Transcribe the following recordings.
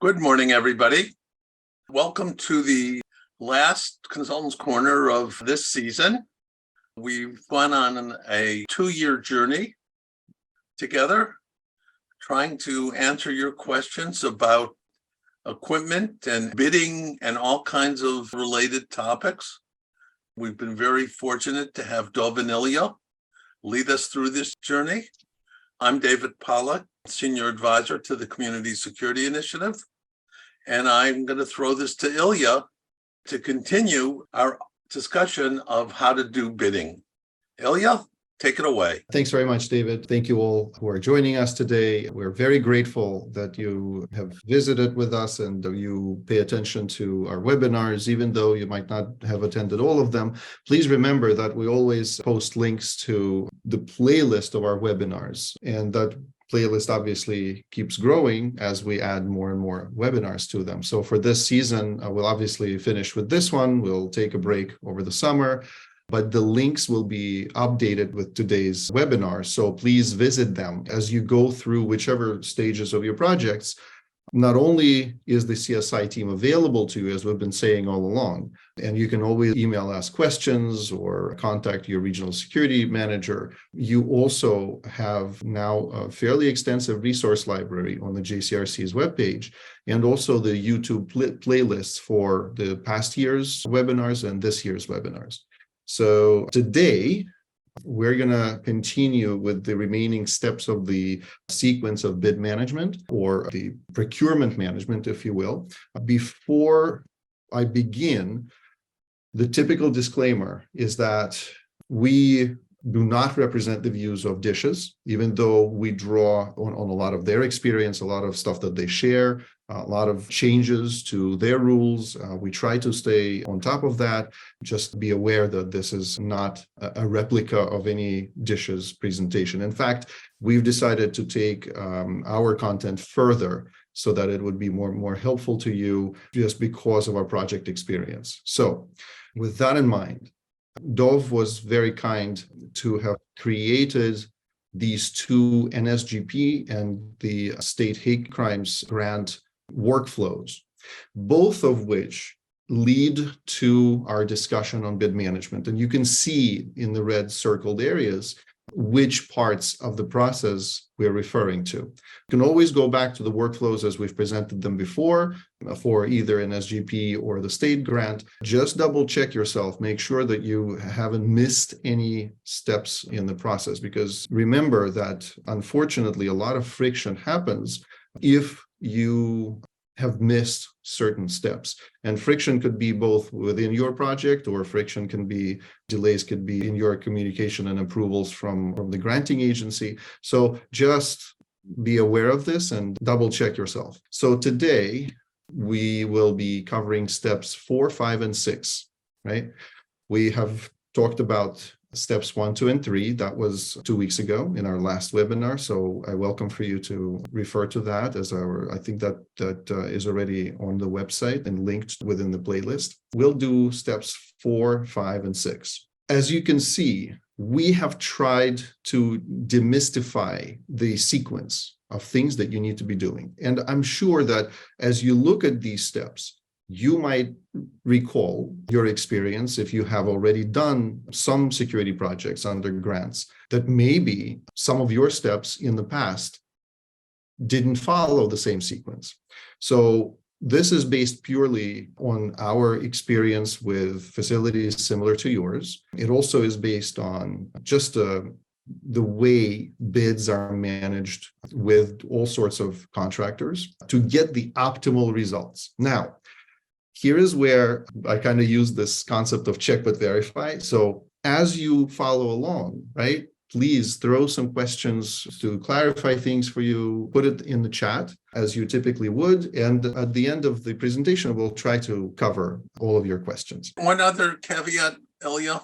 Good morning, everybody. Welcome to the last Consultants Corner of this season. We've gone on a 2-year journey together, trying to answer your questions about equipment and bidding and all kinds of related topics. We've been very fortunate to have Dov and Ilya lead us through this journey. I'm David Pollack, Senior Advisor to the Community Security Initiative, and I'm going to throw this to Ilya to continue our discussion of how to do bidding. Ilya, take it away. Thanks very much, David. Thank you all who are joining us today. We're very grateful that you have visited with us and you pay attention to our webinars, even though you might not have attended all of them. Please remember that we always post links to the playlist of our webinars, and that playlist obviously keeps growing as we add more and more webinars to them. So for this season, we'll obviously finish with this one. We'll take a break over the summer, but the links will be updated with today's webinar. So please visit them as you go through whichever stages of your projects. Not only is the CSI team available to you, as we've been saying all along, and you can always email us questions or contact your regional security manager. You also have now a fairly extensive resource library on the JCRC's webpage, and also the YouTube playlists for the past year's webinars and this year's webinars. So today, we're going to continue with the remaining steps of the sequence of bid management, or the procurement management, if you will. Before I begin, the typical disclaimer is that we do not represent the views of dishes, even though we draw on a lot of their experience, a lot of stuff that they share, a lot of changes to their rules. We try to stay on top of that. Just be aware that this is not a replica of any dishes presentation. In fact, we've decided to take our content further so that it would be more helpful to you just because of our project experience. So with that in mind, Dov was very kind to have created these two NSGP and the State Hate Crimes Grant workflows, both of which lead to our discussion on bid management. And you can see in the red circled areas which parts of the process we're referring to. You can always go back to the workflows as we've presented them before for either an SGP or the state grant. Just double check yourself, make sure that you haven't missed any steps in the process, because remember that unfortunately a lot of friction happens if you have missed certain steps. And friction could be both within your project, or friction can be, delays could be in your communication and approvals from the granting agency. So just be aware of this and double check yourself. So today we will be covering steps 4, 5, and 6, right? We have talked about steps 1, 2, and 3. That was 2 weeks ago in our last webinar. So I welcome for you to refer to that as I think that is already on the website and linked within the playlist. We'll do steps 4, 5, and 6. As you can see, we have tried to demystify the sequence of things that you need to be doing. And I'm sure that as you look at these steps, you might recall your experience if you have already done some security projects under grants, that maybe some of your steps in the past didn't follow the same sequence. So this is based purely on our experience with facilities similar to yours. It also is based on just the way bids are managed with all sorts of contractors to get the optimal results. Now, here is where I kind of use this concept of check but verify. So as you follow along, right, please throw some questions to clarify things for you, put it in the chat as you typically would. And at the end of the presentation, we'll try to cover all of your questions. One other caveat, Ilya.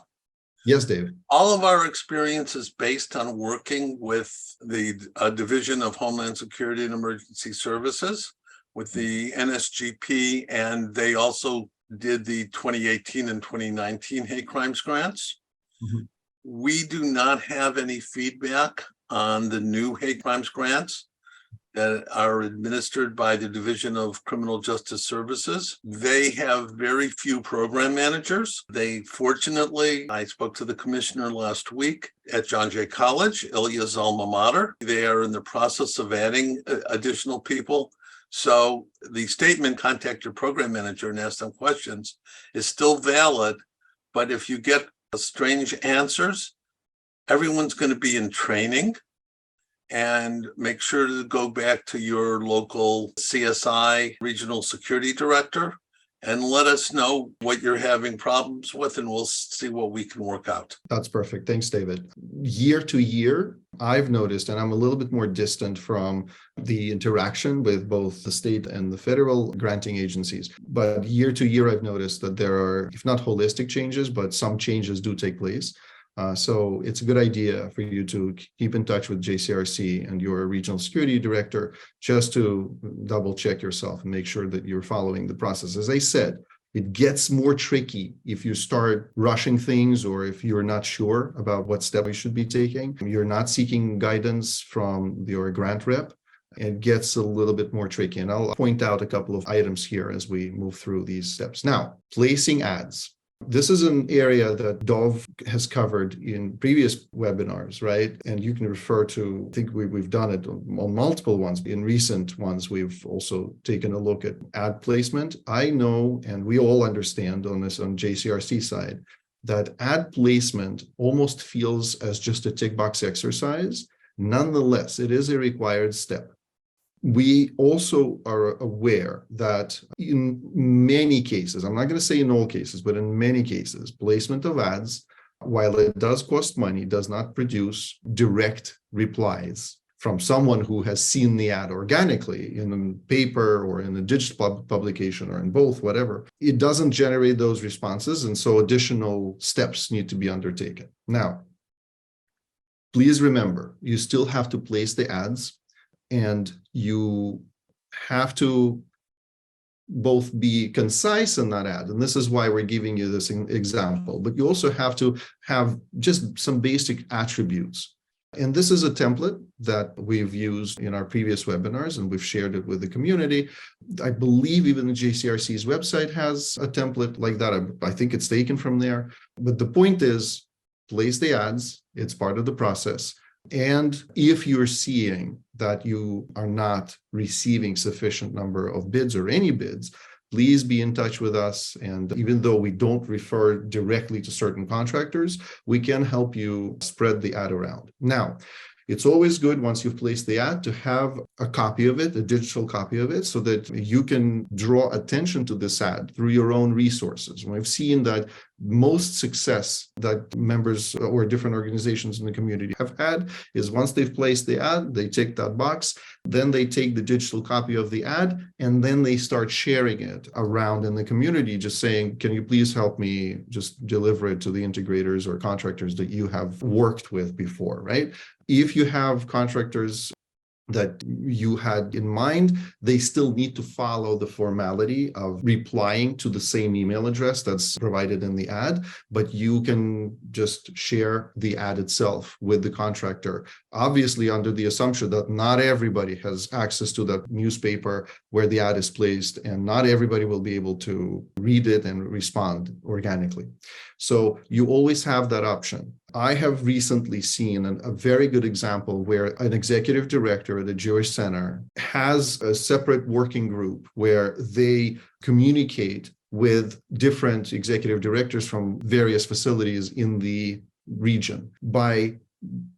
Yes, David. All of our experience is based on working with the Division of Homeland Security and Emergency Services, with the NSGP, and they also did the 2018 and 2019 hate crimes grants. Mm-hmm. We do not have any feedback on the new hate crimes grants. that are administered by the Division of Criminal Justice Services. They have very few program managers. Fortunately, I spoke to the commissioner last week at John Jay College, Ilya's alma mater. They are in the process of adding additional people. So the statement, contact your program manager and ask them questions, is still valid. But if you get strange answers, everyone's going to be in training. And make sure to go back to your local CSI regional security director and let us know what you're having problems with, and we'll see what we can work out. That's perfect. Thanks, David. Year to year, I've noticed, and I'm a little bit more distant from the interaction with both the state and the federal granting agencies, but year to year, I've noticed that there are, if not holistic changes, but some changes do take place. So it's a good idea for you to keep in touch with JCRC and your regional security director just to double check yourself and make sure that you're following the process. As I said, it gets more tricky if you start rushing things or if you're not sure about what step you should be taking. You're not seeking guidance from your grant rep. It gets a little bit more tricky. And I'll point out a couple of items here as we move through these steps. Now, placing ads. This is an area that Dov has covered in previous webinars, right? And you can refer to, I think we've done it on multiple ones. In recent ones, we've also taken a look at ad placement. I know, and we all understand on this on JCRC side, that ad placement almost feels as just a tick box exercise. Nonetheless, it is a required step. We also are aware that in many cases, I'm not going to say in all cases, but in many cases, placement of ads, while it does cost money, does not produce direct replies from someone who has seen the ad organically in a paper or in a digital publication or in both, whatever. It doesn't generate those responses, and so additional steps need to be undertaken. Now, please remember, you still have to place the ads, and you have to both be concise in that ad. And this is why we're giving you this example, but you also have to have just some basic attributes. And this is a template that we've used in our previous webinars, and we've shared it with the community. I believe even the JCRC's website has a template like that. I think it's taken from there. But the point is, place the ads. It's part of the process. And if you're seeing that you are not receiving sufficient number of bids or any bids, please be in touch with us. And even though we don't refer directly to certain contractors, we can help you spread the ad around. Now, it's always good once you've placed the ad to have a copy of it, a digital copy of it, so that you can draw attention to this ad through your own resources. We've seen that most success that members or different organizations in the community have had is once they've placed the ad, they tick that box, then they take the digital copy of the ad, and then they start sharing it around in the community, just saying, can you please help me just deliver it to the integrators or contractors that you have worked with before, right? If you have contractors that you had in mind, they still need to follow the formality of replying to the same email address that's provided in the ad, but you can just share the ad itself with the contractor, obviously under the assumption that not everybody has access to that newspaper where the ad is placed, and not everybody will be able to read it and respond organically. So you always have that option. I have recently seen a very good example where an executive director at a Jewish center has a separate working group where they communicate with different executive directors from various facilities in the region by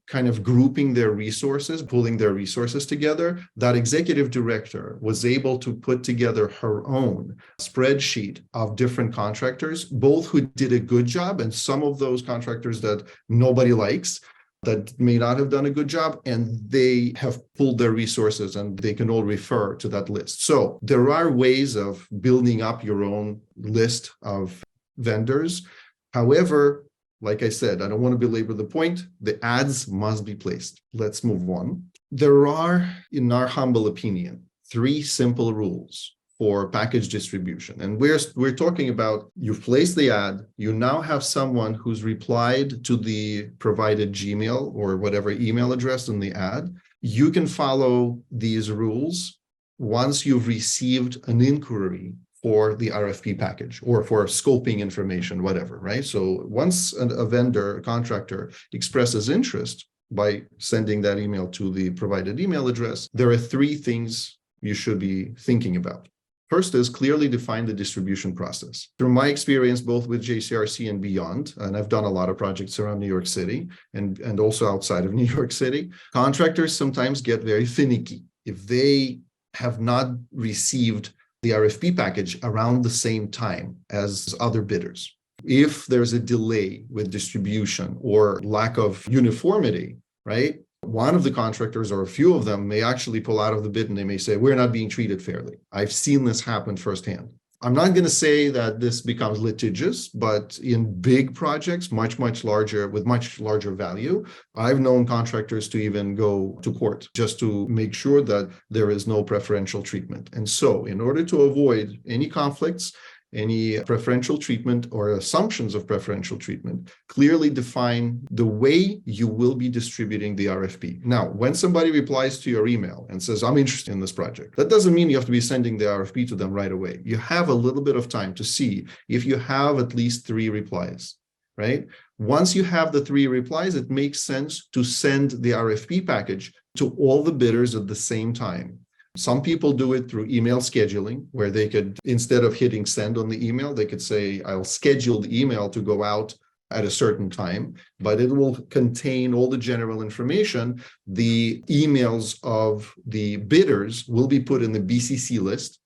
kind of grouping their resources, pulling their resources together. That executive director was able to put together her own spreadsheet of different contractors, both who did a good job and some of those contractors that nobody likes, that may not have done a good job, and they have pulled their resources and they can all refer to that list. So there are ways of building up your own list of vendors. However, like I said, I don't want to belabor the point. The ads must be placed. Let's move on. There are, in our humble opinion, 3 simple rules for package distribution. And we're talking about, you've placed the ad, you now have someone who's replied to the provided Gmail or whatever email address in the ad. You can follow these rules once you've received an inquiry for the RFP package or for scoping information, whatever, right? So once a vendor, a contractor expresses interest by sending that email to the provided email address, there are three things you should be thinking about. First is clearly define the distribution process. Through my experience, both with JCRC and beyond, and I've done a lot of projects around New York City and also outside of New York City, contractors sometimes get very finicky. If they have not received the RFP package around the same time as other bidders, if there's a delay with distribution or lack of uniformity, right? One of the contractors or a few of them may actually pull out of the bid and they may say, we're not being treated fairly. I've seen this happen firsthand. I'm not going to say that this becomes litigious, but in big projects, much larger, with much larger value, I've known contractors to even go to court just to make sure that there is no preferential treatment. And so in order to avoid any conflicts, any preferential treatment or assumptions of preferential treatment, clearly define the way you will be distributing the RFP. Now, when somebody replies to your email and says, I'm interested in this project, that doesn't mean you have to be sending the RFP to them right away. You have a little bit of time to see if you have at least 3 replies, right? Once you have the 3 replies, it makes sense to send the RFP package to all the bidders at the same time. Some people do it through email scheduling, where they could, instead of hitting send on the email, they could say, I'll schedule the email to go out at a certain time, but it will contain all the general information. The emails of the bidders will be put in the BCC list,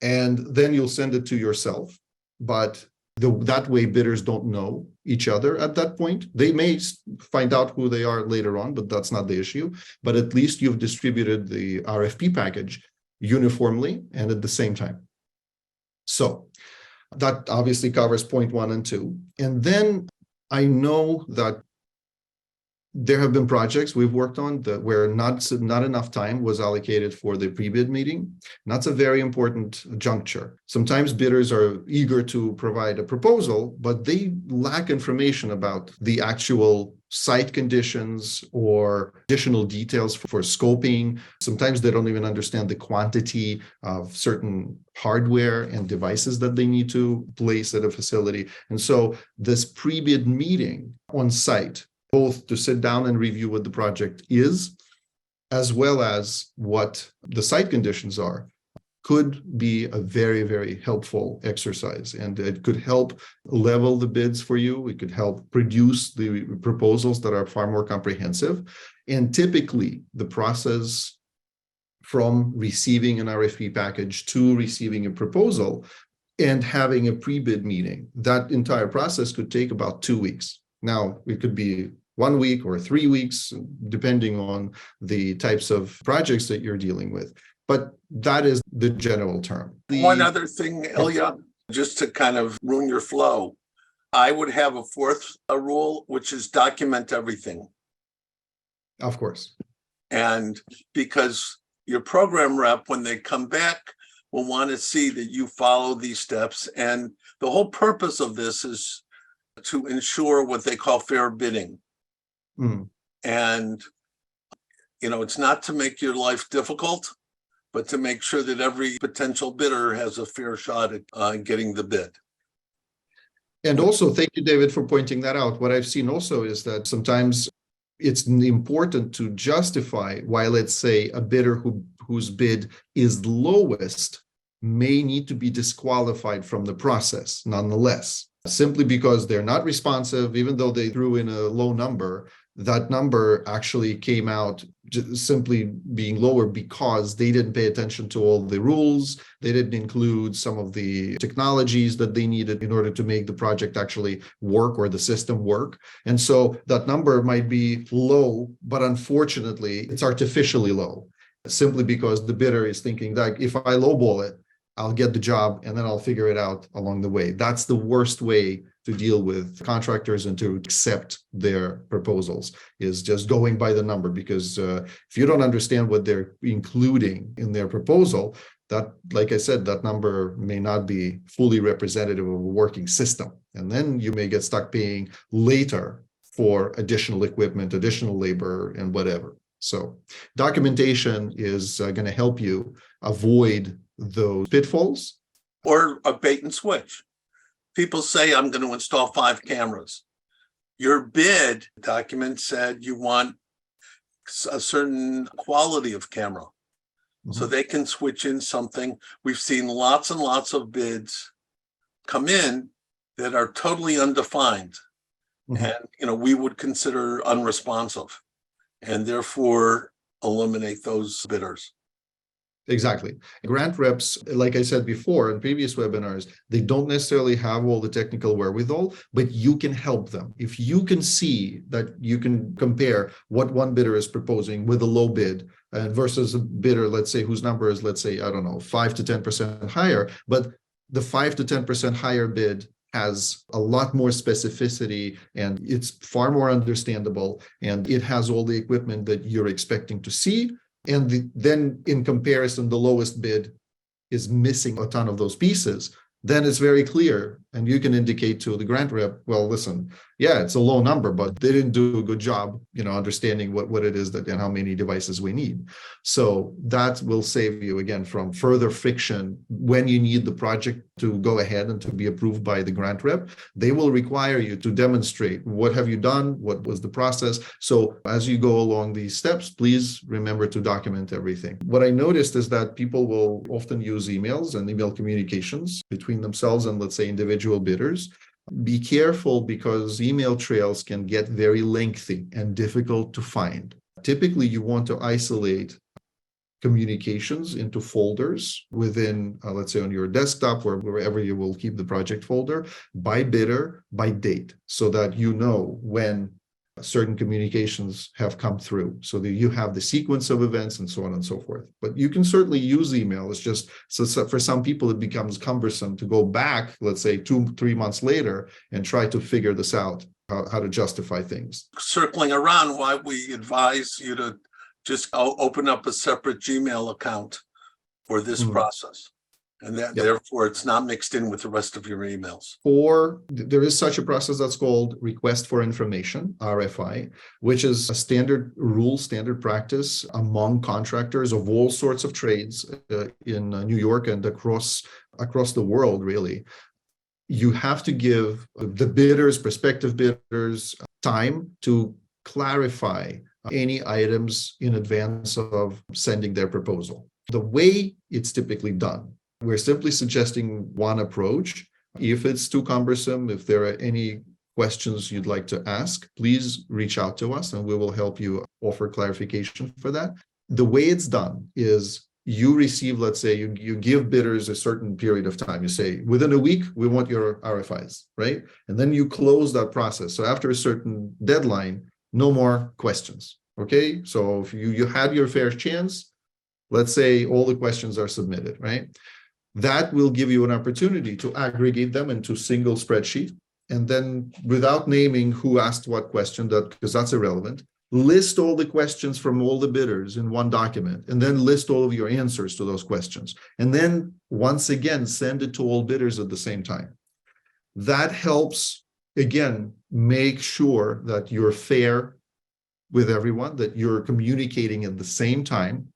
and then you'll send it to yourself. But that way bidders don't know each other at that point. They may find out who they are later on, but that's not the issue. But at least you've distributed the RFP package uniformly and at the same time. So that obviously covers point 1 and 2. And then I know that there have been projects we've worked on where not enough time was allocated for the pre-bid meeting. And that's a very important juncture. Sometimes bidders are eager to provide a proposal, but they lack information about the actual site conditions or additional details for scoping. Sometimes they don't even understand the quantity of certain hardware and devices that they need to place at a facility. And so this pre-bid meeting on site, both to sit down and review what the project is, as well as what the site conditions are, could be a very helpful exercise. And it could help level the bids for you. It could help produce the proposals that are far more comprehensive. And typically, the process from receiving an RFP package to receiving a proposal and having a pre-bid meeting, that entire process could take about 2 weeks. Now, it could be 1 week or 3 weeks, depending on the types of projects that you're dealing with. But that is the general term. One other thing, Ilya, just to kind of ruin your flow, I would have a fourth rule, which is document everything. Of course. And because your program rep, when they come back, will want to see that you follow these steps. And the whole purpose of this is to ensure what they call fair bidding. And, it's not to make your life difficult, but to make sure that every potential bidder has a fair shot at getting the bid. And also, thank you, David, for pointing that out. What I've seen also is that sometimes it's important to justify why, let's say, a bidder whose bid is lowest may need to be disqualified from the process nonetheless, simply because they're not responsive. Even though they threw in a low number, that number actually came out simply being lower because they didn't pay attention to all the rules. They didn't include some of the technologies that they needed in order to make the project actually work or the system work. And so that number might be low, but unfortunately, it's artificially low, simply because the bidder is thinking that if I lowball it, I'll get the job and then I'll figure it out along the way. That's the worst way to deal with contractors and to accept their proposals, is just going by the number. Because if you don't understand what they're including in their proposal, that, like I said, that number may not be fully representative of a working system. And then you may get stuck paying later for additional equipment, additional labor, and whatever. So documentation is going to help you avoid those pitfalls. Or a bait and switch. People say, I'm going to install 5 cameras. Your bid document said you want a certain quality of camera. So they can switch in something. We've seen lots and lots of bids come in that are totally undefined. And, we would consider unresponsive and therefore eliminate those bidders. Exactly. Grant reps, like I said before in previous webinars, they don't necessarily have all the technical wherewithal, but you can help them. If you can see that you can compare what one bidder is proposing with a low bid versus a bidder, let's say, whose number is, let's say, I don't know, 5 to 10% higher, but the 5 to 10% higher bid has a lot more specificity and it's far more understandable and it has all the equipment that you're expecting to see. And then in comparison, the lowest bid is missing a ton of those pieces. Then it's very clear. And you can indicate to the grant rep, well, listen, yeah, it's a low number, but they didn't do a good job, understanding what it is that and how many devices we need. So that will save you again from further friction when you need the project to go ahead and to be approved by the grant rep. They will require you to demonstrate what have you done, what was the process. So as you go along these steps, please remember to document everything. What I noticed is that people will often use emails and email communications between themselves and, let's say, individual bidders. Be careful because email trails can get very lengthy and difficult to find. Typically, you want to isolate communications into folders within, let's say, on your desktop or wherever you will keep the project folder, by bidder, by date, so that you know when certain communications have come through, so that you have the sequence of events and so on and so forth. But you can certainly use email. It's just, so for some people, it becomes cumbersome to go back, let's say 2-3 months later and try to figure this out, how to justify things. Circling around, why we advise you to just open up a separate Gmail account for this process. And that therefore it's not mixed in with the rest of your emails. Or there is such a process that's called request for information, RFI, which is a standard rule, standard practice among contractors of all sorts of trades in New York and across the world, really. You have to give the bidders, prospective bidders, time to clarify any items in advance of sending their proposal. The way it's typically done, we're simply suggesting one approach. If it's too cumbersome, if there are any questions you'd like to ask, please reach out to us and we will help you offer clarification for that. The way it's done is you receive, let's say, you give bidders a certain period of time. You say, within a week, we want your RFIs, right? And then you close that process. So after a certain deadline, no more questions, okay? So if you had your fair chance, let's say all the questions are submitted, right? That will give you an opportunity to aggregate them into a single spreadsheet. And then without naming who asked what question, because that's irrelevant, list all the questions from all the bidders in one document, and then list all of your answers to those questions. And then once again, send it to all bidders at the same time. That helps, again, make sure that you're fair with everyone, that you're communicating at the same time,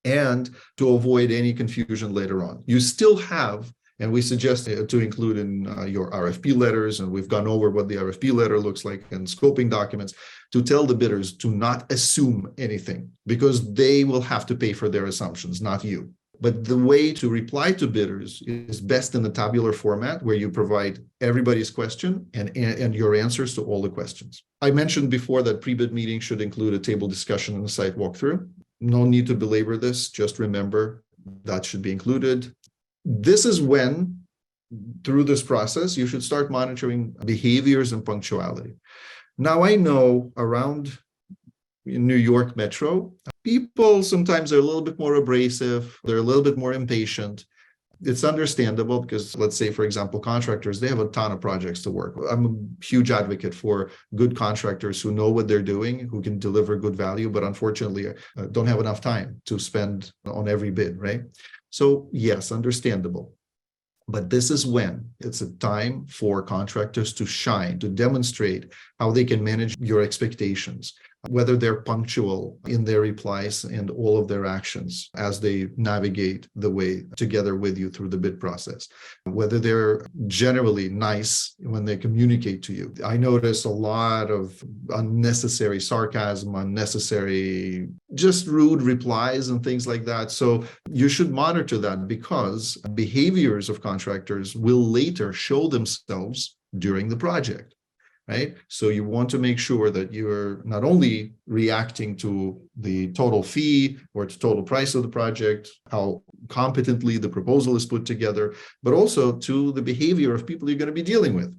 and to avoid any confusion later on. You still have, and we suggest to include in your RFP letters, and we've gone over what the RFP letter looks like and scoping documents, to tell the bidders to not assume anything, because they will have to pay for their assumptions, not you. But the way to reply to bidders is best in the tabular format, where you provide everybody's question and your answers to all the questions. I mentioned before that pre-bid meeting should include a table discussion and a site walkthrough. No need to belabor this, just remember that should be included. This is when, through this process, you should start monitoring behaviors and punctuality. Now, I know around New York Metro, people sometimes are a little bit more abrasive, they're a little bit more impatient. It's understandable because, let's say, for example, contractors, they have a ton of projects to work with. I'm a huge advocate for good contractors who know what they're doing, who can deliver good value, but unfortunately don't have enough time to spend on every bid, right? So yes, understandable. But this is when it's a time for contractors to shine, to demonstrate how they can manage your expectations. whether they're punctual in their replies and all of their actions as they navigate the way together with you through the bid process, whether they're generally nice when they communicate to you. I notice a lot of unnecessary sarcasm, unnecessary, just rude replies and things like that. So you should monitor that, because behaviors of contractors will later show themselves during the project. Right? So you want to make sure that you're not only reacting to the total fee or to total price of the project, how competently the proposal is put together, but also to the behavior of people you're going to be dealing with.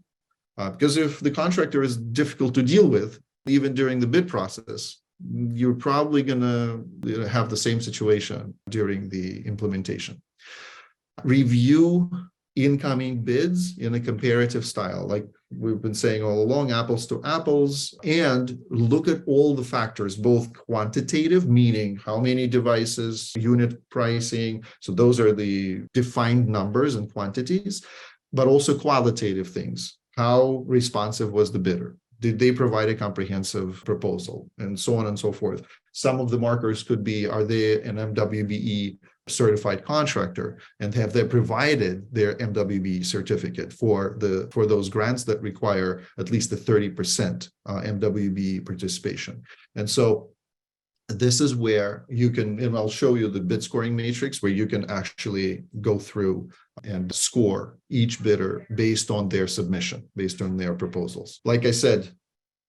Because if the contractor is difficult to deal with, even during the bid process, you're probably going to have the same situation during the implementation. Review incoming bids in a comparative style, like we've been saying all along, apples to apples, and look at all the factors, both quantitative, meaning how many devices, unit pricing, so those are the defined numbers and quantities, but also qualitative things. How responsive was the bidder? Did they provide a comprehensive proposal? And so on and so forth. Some of the markers could be, are they an MWBE certified contractor, and have they provided their MWBE certificate for those grants that require at least a 30% MWBE participation. And so this is where you can, and I'll show you the bid scoring matrix, where you can actually go through and score each bidder based on their submission, based on their proposals. Like I said,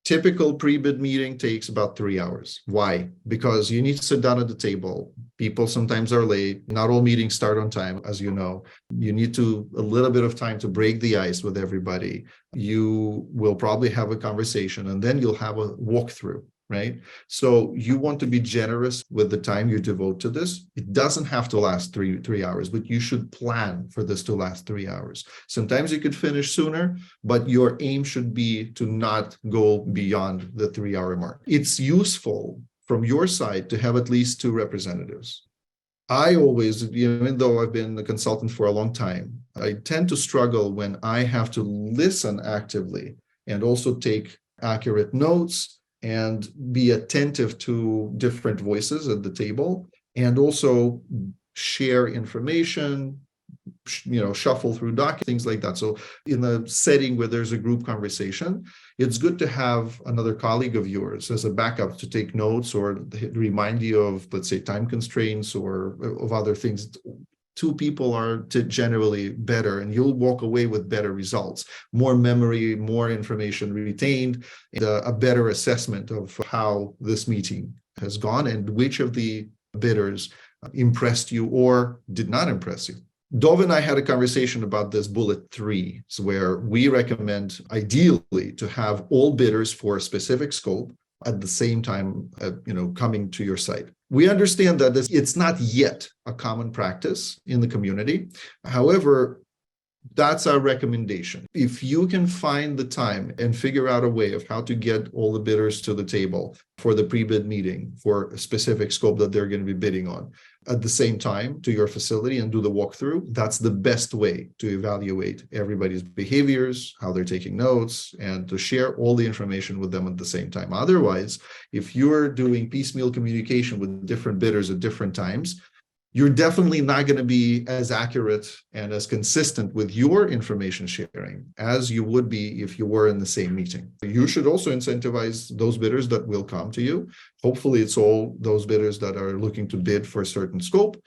typical pre-bid meeting takes about 3 hours. Why? Because you need to sit down at the table. People sometimes are late. Not all meetings start on time, as you know. You need a little bit of time to break the ice with everybody. You will probably have a conversation, and then you'll have a walkthrough, right? So you want to be generous with the time you devote to this. It doesn't have to last three hours, but you should plan for this to last 3 hours. Sometimes you could finish sooner, but your aim should be to not go beyond the 3-hour mark. It's useful from your side to have at least 2 representatives. I always, even though I've been a consultant for a long time, I tend to struggle when I have to listen actively and also take accurate notes and be attentive to different voices at the table, and also share information, shuffle through documents, things like that. So in a setting where there's a group conversation, it's good to have another colleague of yours as a backup to take notes or remind you of, let's say, time constraints or of other things. 2 people are generally better, and you'll walk away with better results, more memory, more information retained, and a better assessment of how this meeting has gone and which of the bidders impressed you or did not impress you. Dov and I had a conversation about this bullet 3, where we recommend ideally to have all bidders for a specific scope at the same time, coming to your site. We understand that it's not yet a common practice in the community. However, that's our recommendation. If you can find the time and figure out a way of how to get all the bidders to the table for the pre-bid meeting for a specific scope that they're going to be bidding on at the same time to your facility and do the walkthrough, that's the best way to evaluate everybody's behaviors, how they're taking notes, and to share all the information with them at the same time. Otherwise, if you're doing piecemeal communication with different bidders at different times, you're definitely not going to be as accurate and as consistent with your information sharing as you would be if you were in the same meeting. You should also incentivize those bidders that will come to you. Hopefully, it's all those bidders that are looking to bid for a certain scope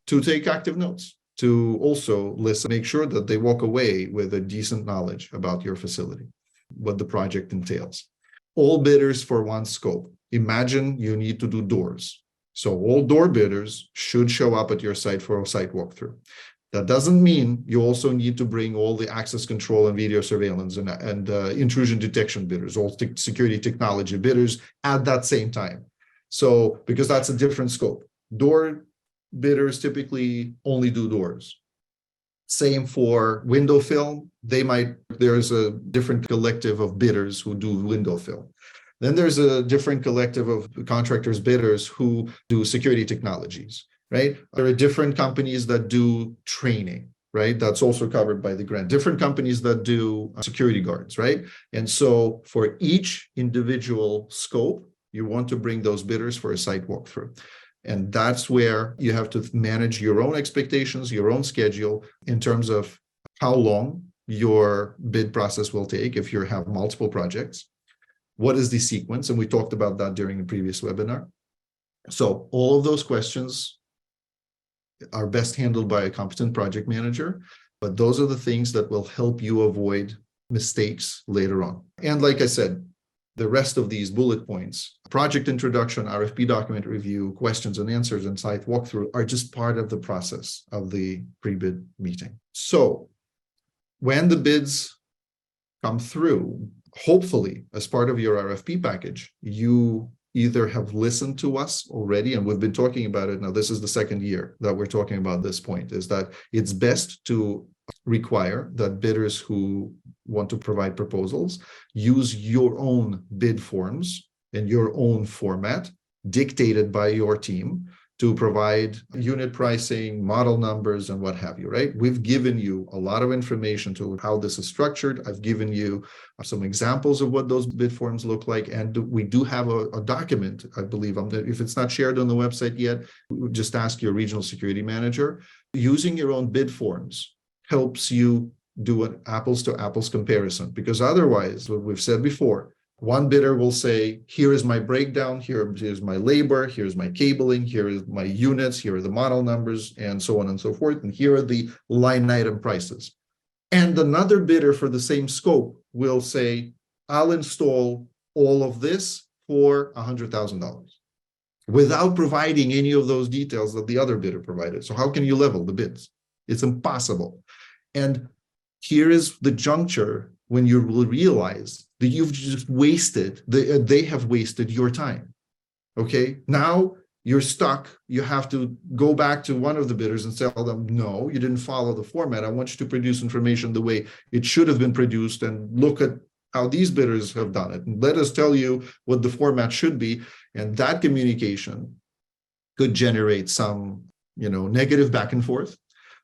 to take active notes, to also listen, make sure that they walk away with a decent knowledge about your facility, what the project entails. All bidders for one scope. Imagine you need to do doors. So all door bidders should show up at your site for a site walkthrough. That doesn't mean you also need to bring all the access control and video surveillance and intrusion detection bidders, all security technology bidders at that same time. So, because that's a different scope. Door bidders typically only do doors. Same for window film. There's a different collective of bidders who do window film. Then there's a different collective of contractors, bidders who do security technologies, right? There are different companies that do training. right? That's also covered by the grant. Different companies that do security guards, right? And so for each individual scope, you want to bring those bidders for a site walkthrough. And that's where you have to manage your own expectations, your own schedule in terms of how long your bid process will take if you have multiple projects. What is the sequence? And we talked about that during the previous webinar. So all of those questions are best handled by a competent project manager, but those are the things that will help you avoid mistakes later on. And like I said, the rest of these bullet points, project introduction, RFP document review, questions and answers, and site walkthrough are just part of the process of the pre-bid meeting. So when the bids come through, hopefully as part of your RFP package, you either have listened to us already, and we've been talking about it now. This is the second year that we're talking about this point, is that it's best to require that bidders who want to provide proposals use your own bid forms in your own format dictated by your team to provide unit pricing, model numbers, and what have you, right? We've given you a lot of information to how this is structured. I've given you some examples of what those bid forms look like. And we do have a document, I believe, if it's not shared on the website yet, just ask your regional security manager. Using your own bid forms helps you do an apples to apples comparison, because otherwise, what we've said before, one bidder will say, here is my breakdown, here's my labor, here's my cabling, here is my units, here are the model numbers, and so on and so forth, and here are the line item prices. And another bidder for the same scope will say, I'll install all of this for $100,000 without providing any of those details that the other bidder provided. So how can you level the bids? It's impossible. And here is the juncture when you will realize that you've just wasted, they have wasted your time. Okay, now you're stuck. You have to go back to one of the bidders and tell them, no, you didn't follow the format. I want you to produce information the way it should have been produced, and look at how these bidders have done it. And let us tell you what the format should be. And that communication could generate some, negative back and forth,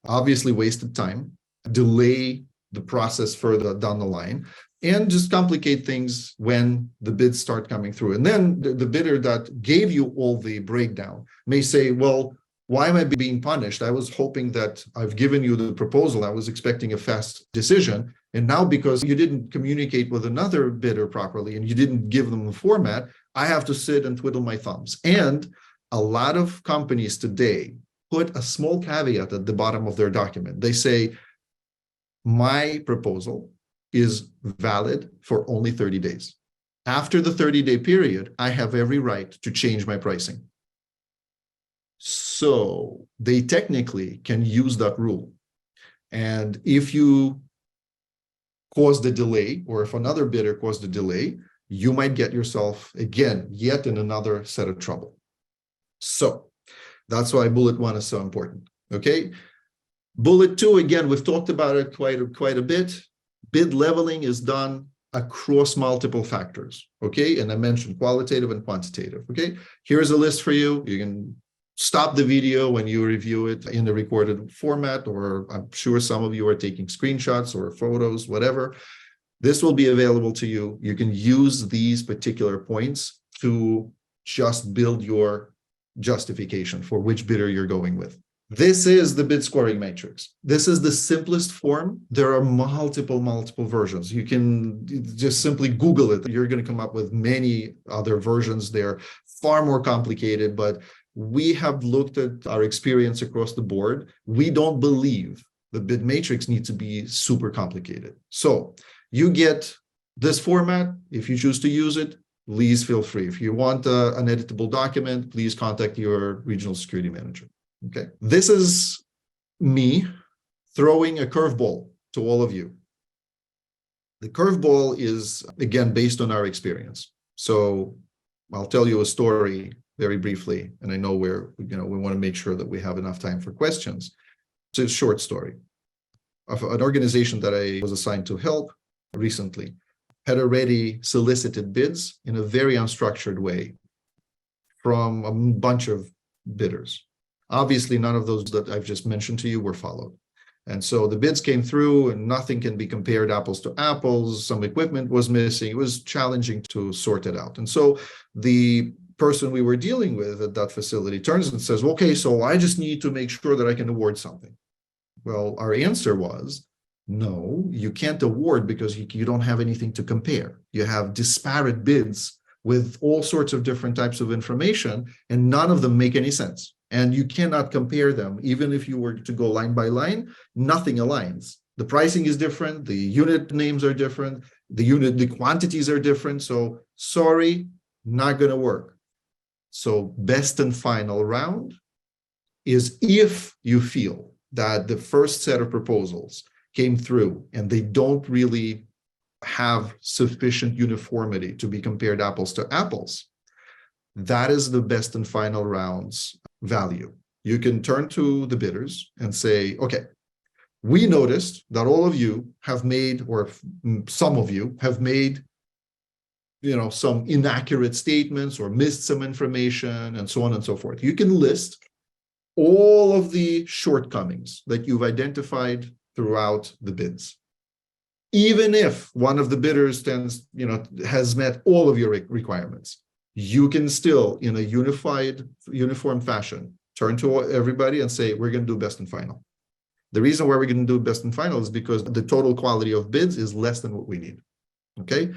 obviously wasted time, delay the process further down the line, and just complicate things when the bids start coming through. And then the bidder that gave you all the breakdown may say, well, why am I being punished? I was hoping that I've given you the proposal. I was expecting a fast decision. And now because you didn't communicate with another bidder properly and you didn't give them the format, I have to sit and twiddle my thumbs. And a lot of companies today put a small caveat at the bottom of their document. They say, my proposal is valid for only 30 days. After the 30-day period, I have every right to change my pricing. So they technically can use that rule. And if you cause the delay, or if another bidder caused the delay, you might get yourself, again, yet in another set of trouble. So that's why bullet 1 is so important, okay? Bullet 2, again, we've talked about it quite a bit. Bid leveling is done across multiple factors, okay? And I mentioned qualitative and quantitative, okay? Here's a list for you. You can stop the video when you review it in the recorded format, or I'm sure some of you are taking screenshots or photos, whatever. This will be available to you. You can use these particular points to just build your justification for which bidder you're going with. This is the bid scoring matrix. This is the simplest form. There are multiple versions. You can just simply Google it. You're going to come up with many other versions. They're far more complicated, but we have looked at our experience across the board. We don't believe the bid matrix needs to be super complicated. So you get this format. If you choose to use it, please feel free. If you want an editable document, please contact your regional security manager. Okay, this is me throwing a curveball to all of you. The curveball is, again, based on our experience. So I'll tell you a story very briefly, and I know we want to make sure that we have enough time for questions. It's a short story of an organization that I was assigned to help recently, had already solicited bids in a very unstructured way from a bunch of bidders. Obviously, none of those that I've just mentioned to you were followed. And so the bids came through and nothing can be compared apples to apples. Some equipment was missing. It was challenging to sort it out. And so the person we were dealing with at that facility turns and says, okay, so I just need to make sure that I can award something. Well, our answer was, no, you can't award because you don't have anything to compare. You have disparate bids with all sorts of different types of information, and none of them make any sense. And you cannot compare them. Even if you were to go line by line, nothing aligns. The pricing is different. The unit names are different. The quantities are different. So sorry, not going to work. So best and final round is if you feel that the first set of proposals came through and they don't really have sufficient uniformity to be compared apples to apples, that is the best and final round's value. You can turn to the bidders and say, okay, we noticed that all of you have made, or some of you have made, some inaccurate statements or missed some information and so on and so forth. You can list all of the shortcomings that you've identified throughout the bids. Even if one of the bidders has met all of your requirements, you can still, in a uniform fashion, turn to everybody and say, we're going to do best and final. The reason why we're going to do best and final is because the total quality of bids is less than what we need. Okay.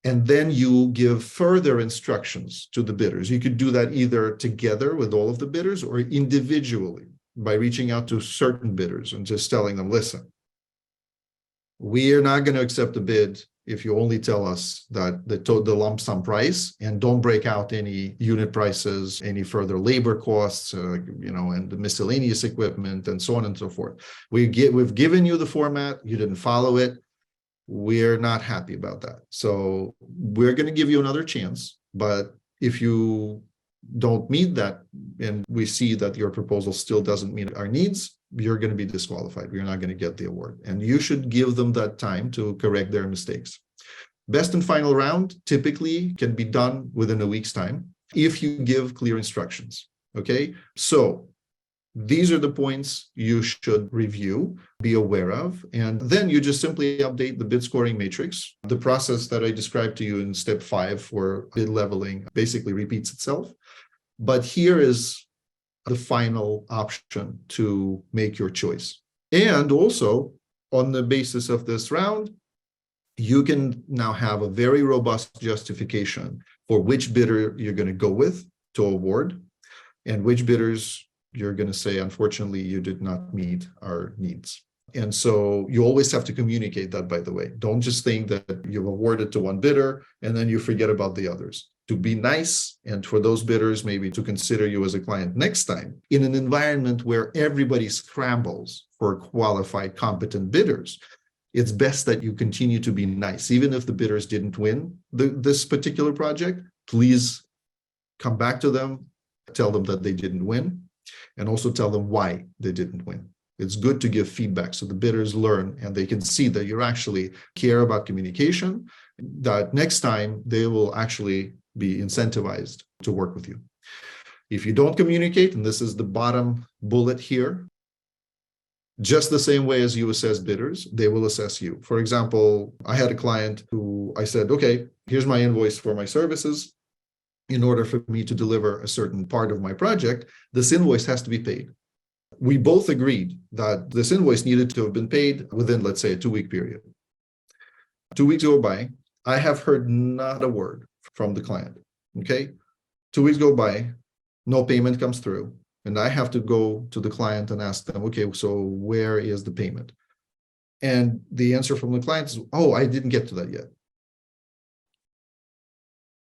And then you give further instructions to the bidders. You could do that either together with all of the bidders or individually by reaching out to certain bidders and just telling them, listen, we are not going to accept a bid if you only tell us that the lump sum price, and don't break out any unit prices, any further labor costs, and the miscellaneous equipment and so on and so forth. We've given you the format, you didn't follow it. We're not happy about that. So we're going to give you another chance. But if you don't meet that and we see that your proposal still doesn't meet our needs, you're going to be disqualified. You're not going to get the award. And you should give them that time to correct their mistakes. Best and final round typically can be done within a week's time if you give clear instructions. Okay, so these are the points you should review, be aware of, and then you just simply update the bid scoring matrix. The process that I described to you in step 5 for bid leveling basically repeats itself. But here is the final option to make your choice. And also, on the basis of this round, you can now have a very robust justification for which bidder you're going to go with to award, and which bidders you're going to say, unfortunately, you did not meet our needs. And so you always have to communicate that, by the way. Don't just think that you've awarded to one bidder and then you forget about the others. To be nice, and for those bidders maybe to consider you as a client next time, in an environment where everybody scrambles for qualified, competent bidders, it's best that you continue to be nice. Even if the bidders didn't win this particular project, please come back to them, tell them that they didn't win, and also tell them why they didn't win. It's good to give feedback so the bidders learn and they can see that you actually care about communication, that next time they will actually be incentivized to work with you. If you don't communicate, and this is the bottom bullet here, just the same way as you assess bidders, they will assess you. For example, I had a client who I said, okay, here's my invoice for my services. In order for me to deliver a certain part of my project, this invoice has to be paid. We both agreed that this invoice needed to have been paid within, let's say, a 2-week period. 2 weeks go by. I have heard not a word from the client. Okay. 2 weeks go by, no payment comes through. And I have to go to the client and ask them, okay, so where is the payment? And the answer from the client is, oh, I didn't get to that yet.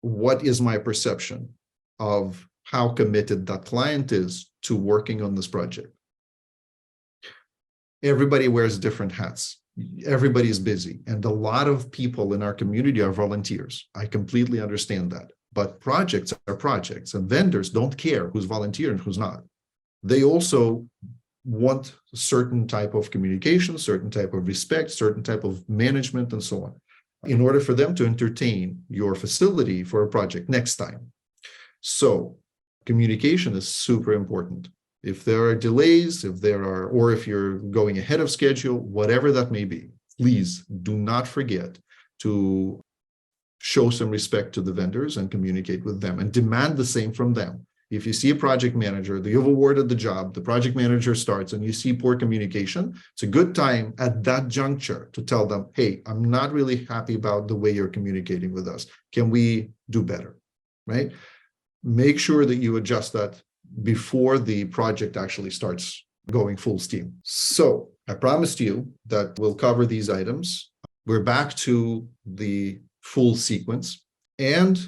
What is my perception of how committed that client is to working on this project? Everybody wears different hats. Everybody's busy. And a lot of people in our community are volunteers. I completely understand that. But projects are projects, and vendors don't care who's volunteer and who's not. They also want a certain type of communication, certain type of respect, certain type of management, and so on, in order for them to entertain your facility for a project next time. So communication is super important. If there are delays, or if you're going ahead of schedule, whatever that may be, please do not forget to show some respect to the vendors and communicate with them and demand the same from them. If you see a project manager, you've awarded the job, the project manager starts and you see poor communication, it's a good time at that juncture to tell them, hey, I'm not really happy about the way you're communicating with us. Can we do better, right? Make sure that you adjust that before the project actually starts going full steam. So I promised you that we'll cover these items. We're back to the full sequence. And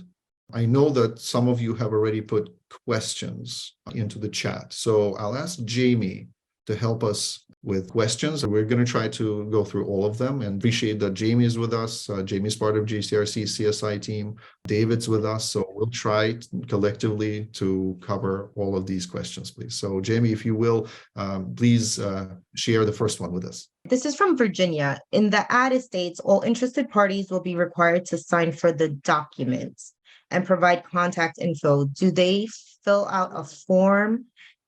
I know that some of you have already put questions into the chat. So I'll ask Jamie to help us with questions. We're going to try to go through all of them and appreciate that Jamie is with us. Jamie's part of JCRC-CSI team. David's with us. So we'll try collectively to cover all of these questions, please. So Jamie, if you will, please share the first one with us. This is from Virginia. In the ad, it states all interested parties will be required to sign for the documents and provide contact info. Do they fill out a form?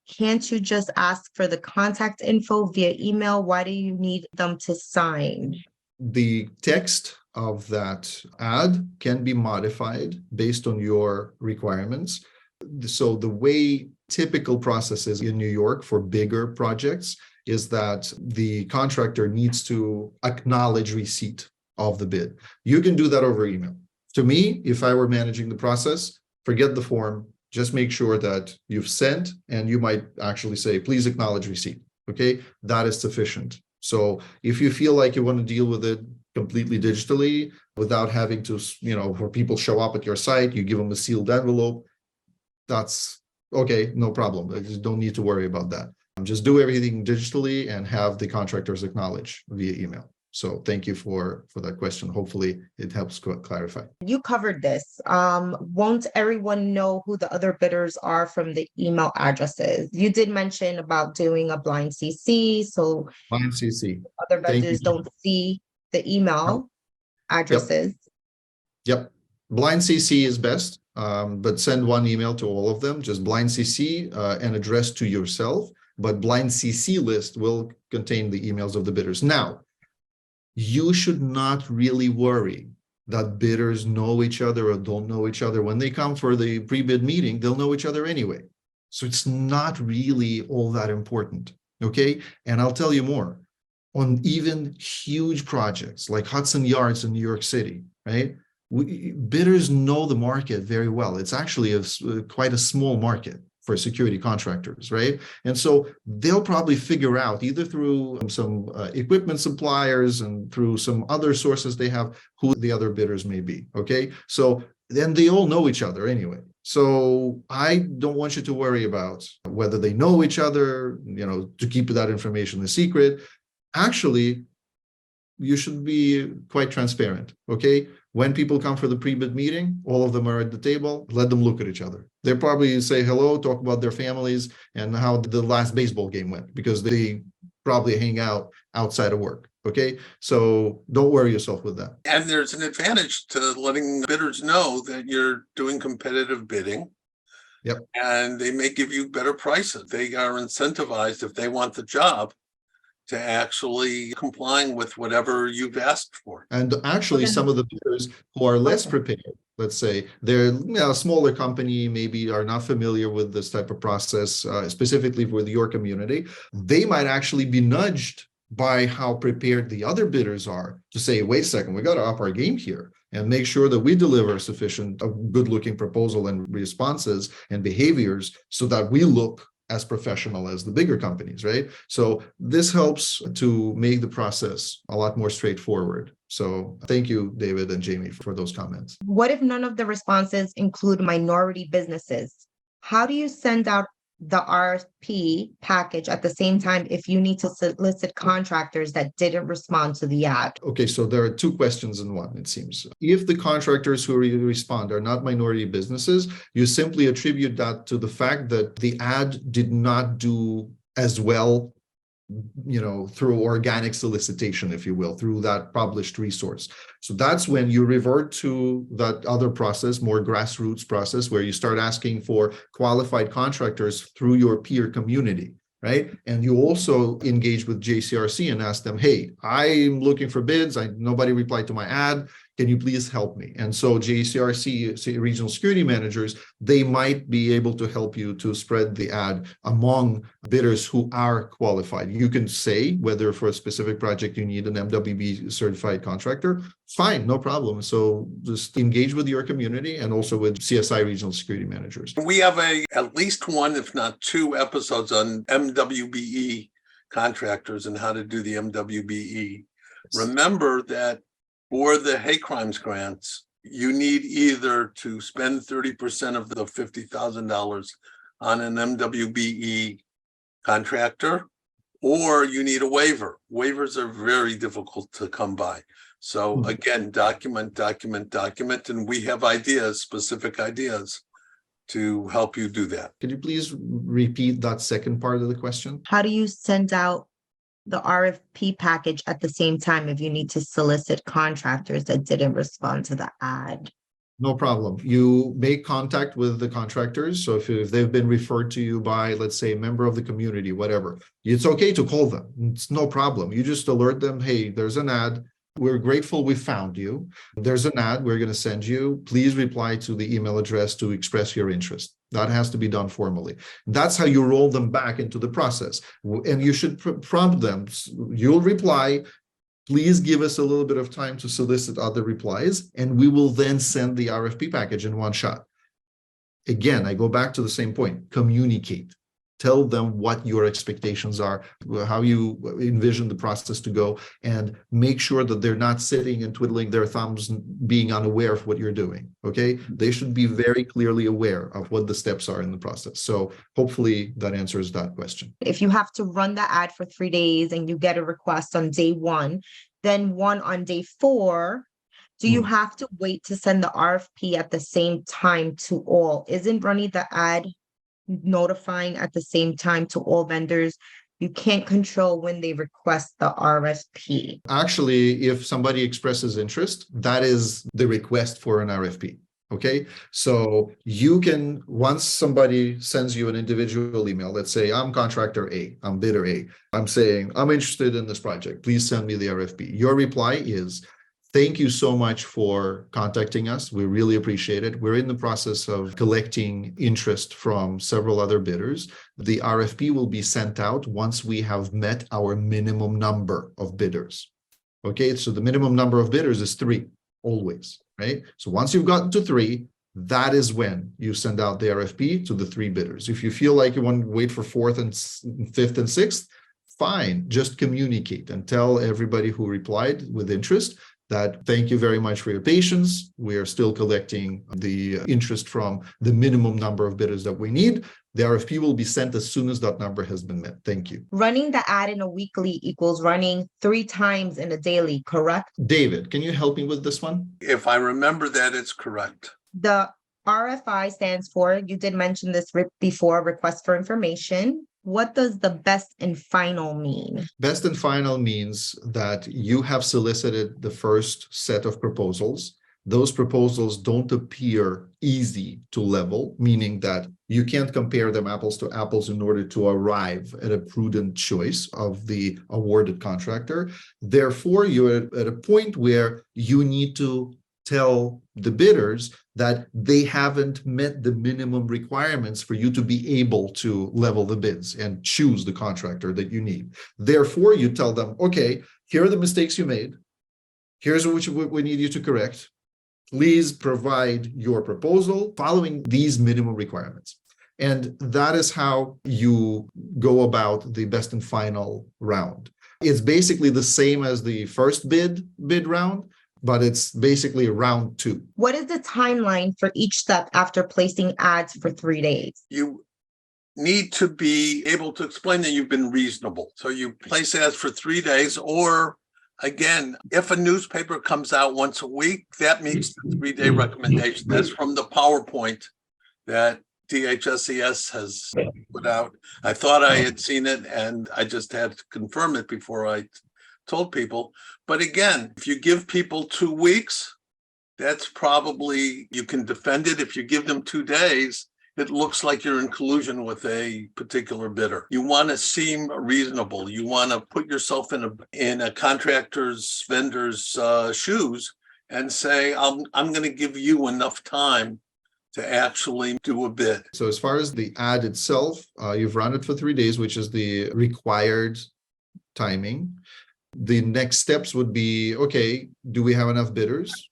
Can't you just ask for the contact info via email? Why do you need them to sign? The text of that ad can be modified based on your requirements. So the way typical process is in New York for bigger projects is that the contractor needs to acknowledge receipt of the bid. You can do that over email. To me, if I were managing the process, forget the form. Just make sure that you've sent, and you might actually say, please acknowledge receipt. Okay, that is sufficient. So if you feel like you want to deal with it completely digitally without having to, for people show up at your site, you give them a sealed envelope, that's okay, no problem. I just don't need to worry about that. Just do everything digitally and have the contractors acknowledge via email. So thank you for that question. Hopefully it helps clarify. You covered this. Won't everyone know who the other bidders are from the email addresses? You did mention about doing a blind CC, so Blind CC. other vendors don't see the email addresses. Yep. Blind CC is best, but send one email to all of them, just blind CC and address to yourself. But blind CC list will contain the emails of the bidders. Now, you should not really worry that bidders know each other or don't know each other. When they come for the pre-bid meeting, they'll know each other anyway. So it's not really all that important, okay? And I'll tell you more. On even huge projects like Hudson Yards in New York City, right? Bidders know the market very well. It's actually quite a small market for security contractors, right? And so they'll probably figure out either through some equipment suppliers and through some other sources they have who the other bidders may be, okay? So then they all know each other anyway. So I don't want you to worry about whether they know each other, to keep that information a secret. Actually, you should be quite transparent, okay? When people come for the pre-bid meeting, all of them are at the table, let them look at each other. They'll probably say hello, talk about their families and how the last baseball game went, because they probably hang out outside of work, okay? So don't worry yourself with that. And there's an advantage to letting bidders know that you're doing competitive bidding. Yep. And they may give you better prices. They are incentivized, if they want the job, to actually complying with whatever you've asked for. And actually, some of the bidders who are less prepared, let's say they're a smaller company, maybe are not familiar with this type of process, specifically with your community, they might actually be nudged by how prepared the other bidders are to say, wait a second, we got to up our game here and make sure that we deliver sufficient, good-looking proposal and responses and behaviors so that we look as professional as the bigger companies, right? So this helps to make the process a lot more straightforward. So thank you, David and Jamie, for those comments. What if none of the responses include minority businesses? How do you send out the RFP package at the same time if you need to solicit contractors that didn't respond to the ad? Okay, so there are two questions in one, it seems. If the contractors who respond are not minority businesses, you simply attribute that to the fact that the ad did not do as well through organic solicitation, if you will, through that published resource. So that's when you revert to that other process, more grassroots process, where you start asking for qualified contractors through your peer community, right? And you also engage with JCRC and ask them, hey, I'm looking for bids. Nobody replied to my ad. Can you please help me? And so JCRC regional security managers, they might be able to help you to spread the ad among bidders who are qualified. You can say whether for a specific project you need an MWB certified contractor. Fine, no problem. So just engage with your community and also with CSI regional security managers. We have at least one, if not two episodes on MWBE contractors and how to do the MWBE. Remember that for the hate crimes grants, you need either to spend 30% of the $50,000 on an MWBE contractor, or you need a waiver. Waivers are very difficult to come by. So again, document, and we have ideas, specific ideas to help you do that. Could you please repeat that second part of the question? How do you send out the RFP package at the same time if you need to solicit contractors that didn't respond to the ad? No problem. You make contact with the contractors. So if they've been referred to you by, let's say, a member of the community, whatever, it's okay to call them. It's no problem. You just alert them, hey, there's an ad. We're grateful we found you. There's an ad we're going to send you. Please reply to the email address to express your interest. That has to be done formally. That's how you roll them back into the process. And you should prompt them. You'll reply. Please give us a little bit of time to solicit other replies, and we will then send the RFP package in one shot. Again, I go back to the same point. Communicate. Tell them what your expectations are, how you envision the process to go, and make sure that they're not sitting and twiddling their thumbs, being unaware of what you're doing, okay? They should be very clearly aware of what the steps are in the process. So hopefully that answers that question. If you have to run the ad for 3 days and you get a request on day 1, then one on day 4, do you have to wait to send the RFP at the same time to all? Isn't running the ad notifying at the same time to all vendors? You can't control when they request the RFP. Actually, if somebody expresses interest, that is the request for an RFP. Okay, so you can, once somebody sends you an individual email, let's say I'm contractor A, I'm bidder A, I'm saying I'm interested in this project, please send me the RFP. Your reply is, thank you so much for contacting us. We really appreciate it. We're in the process of collecting interest from several other bidders. The RFP will be sent out once we have met our minimum number of bidders. Okay, so the minimum number of bidders is 3, always, right? So once you've gotten to 3, that is when you send out the RFP to the 3 bidders. If you feel like you want to wait for 4th and 5th and 6th, fine, just communicate and tell everybody who replied with interest that thank you very much for your patience. We are still collecting the interest from the minimum number of bidders that we need. The RFP will be sent as soon as that number has been met. Thank you. Running the ad in a weekly equals running 3 times in a daily, correct? David, can you help me with this one? If I remember that, it's correct. The RFI stands for, you did mention this before, request for information. What does the best and final mean? Best and final means that you have solicited the first set of proposals. Those proposals don't appear easy to level, meaning that you can't compare them apples to apples in order to arrive at a prudent choice of the awarded contractor. Therefore, you're at a point where you need to tell the bidders that they haven't met the minimum requirements for you to be able to level the bids and choose the contractor that you need. Therefore, you tell them, okay, here are the mistakes you made. Here's what we need you to correct. Please provide your proposal following these minimum requirements. And that is how you go about the best and final round. It's basically the same as the first bid round, but it's basically round 2. What is the timeline for each step after placing ads for 3 days? You need to be able to explain that you've been reasonable. So you place ads for 3 days, or again, if a newspaper comes out once a week, that meets the 3-day recommendation. That's from the PowerPoint that DHSES has put out. I thought I had seen it and I just had to confirm it before I told people. But again, if you give people 2 weeks, that's probably, you can defend it. If you give them 2 days, it looks like you're in collusion with a particular bidder. You want to seem reasonable. You want to put yourself in a contractor's, vendor's shoes and say, I'm going to give you enough time to actually do a bid. So as far as the ad itself, you've run it for 3 days, which is the required timing. The next steps would be, okay, do we have enough bidders?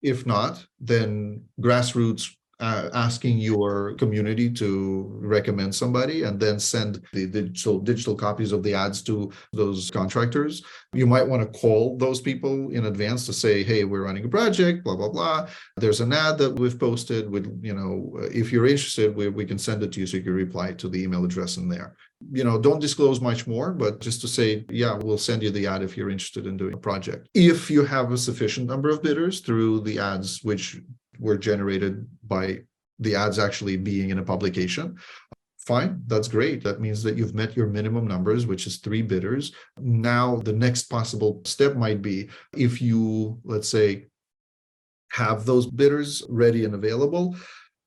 If not, then grassroots asking your community to recommend somebody and then send the digital copies of the ads to those contractors. You might want to call those people in advance to say, hey, we're running a project, blah, blah, blah. There's an ad that we've posted with, if you're interested, we can send it to you so you can reply to the email address in there. Don't disclose much more, but just to say, yeah, we'll send you the ad if you're interested in doing a project. If you have a sufficient number of bidders through the ads, which were generated by the ads actually being in a publication, fine, that's great. That means that you've met your minimum numbers, which is 3 bidders. Now, the next possible step might be if you, let's say, have those bidders ready and available,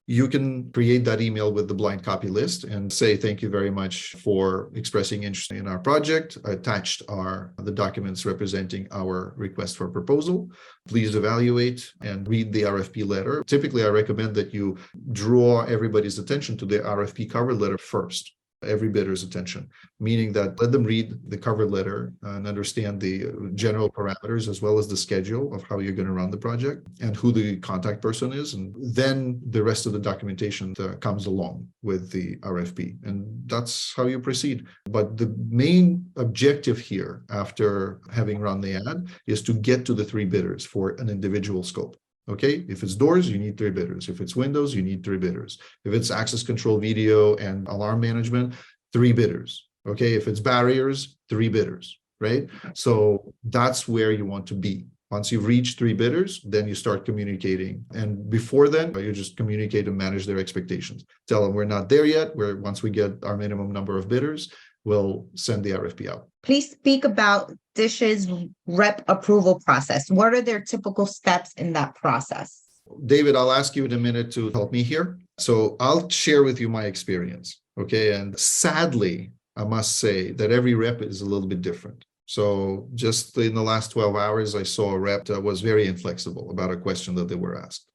you can create that email with the blind copy list and say, thank you very much for expressing interest in our project. Attached are the documents representing our request for proposal. Please evaluate and read the RFP letter. Typically, I recommend that you draw everybody's attention to the RFP cover letter first. Every bidder's attention, meaning that let them read the cover letter and understand the general parameters as well as the schedule of how you're going to run the project and who the contact person is. And then the rest of the documentation comes along with the RFP. And that's how you proceed. But the main objective here, after having run the ad, is to get to the 3 bidders for an individual scope. Okay, if it's doors, you need 3 bidders. If it's windows, you need 3 bidders. If it's access control, video, and alarm management, 3 bidders. Okay, if it's barriers, 3 bidders, right? So that's where you want to be. Once you've reached 3 bidders, then you start communicating. And before then, you just communicate and manage their expectations. Tell them we're not there yet. Once we get our minimum number of bidders, we'll send the RFP out. Please speak about DISH's rep approval process. What are their typical steps in that process? David, I'll ask you in a minute to help me here. So I'll share with you my experience. Okay. And sadly, I must say that every rep is a little bit different. So just in the last 12 hours, I saw a rep that was very inflexible about a question that they were asked.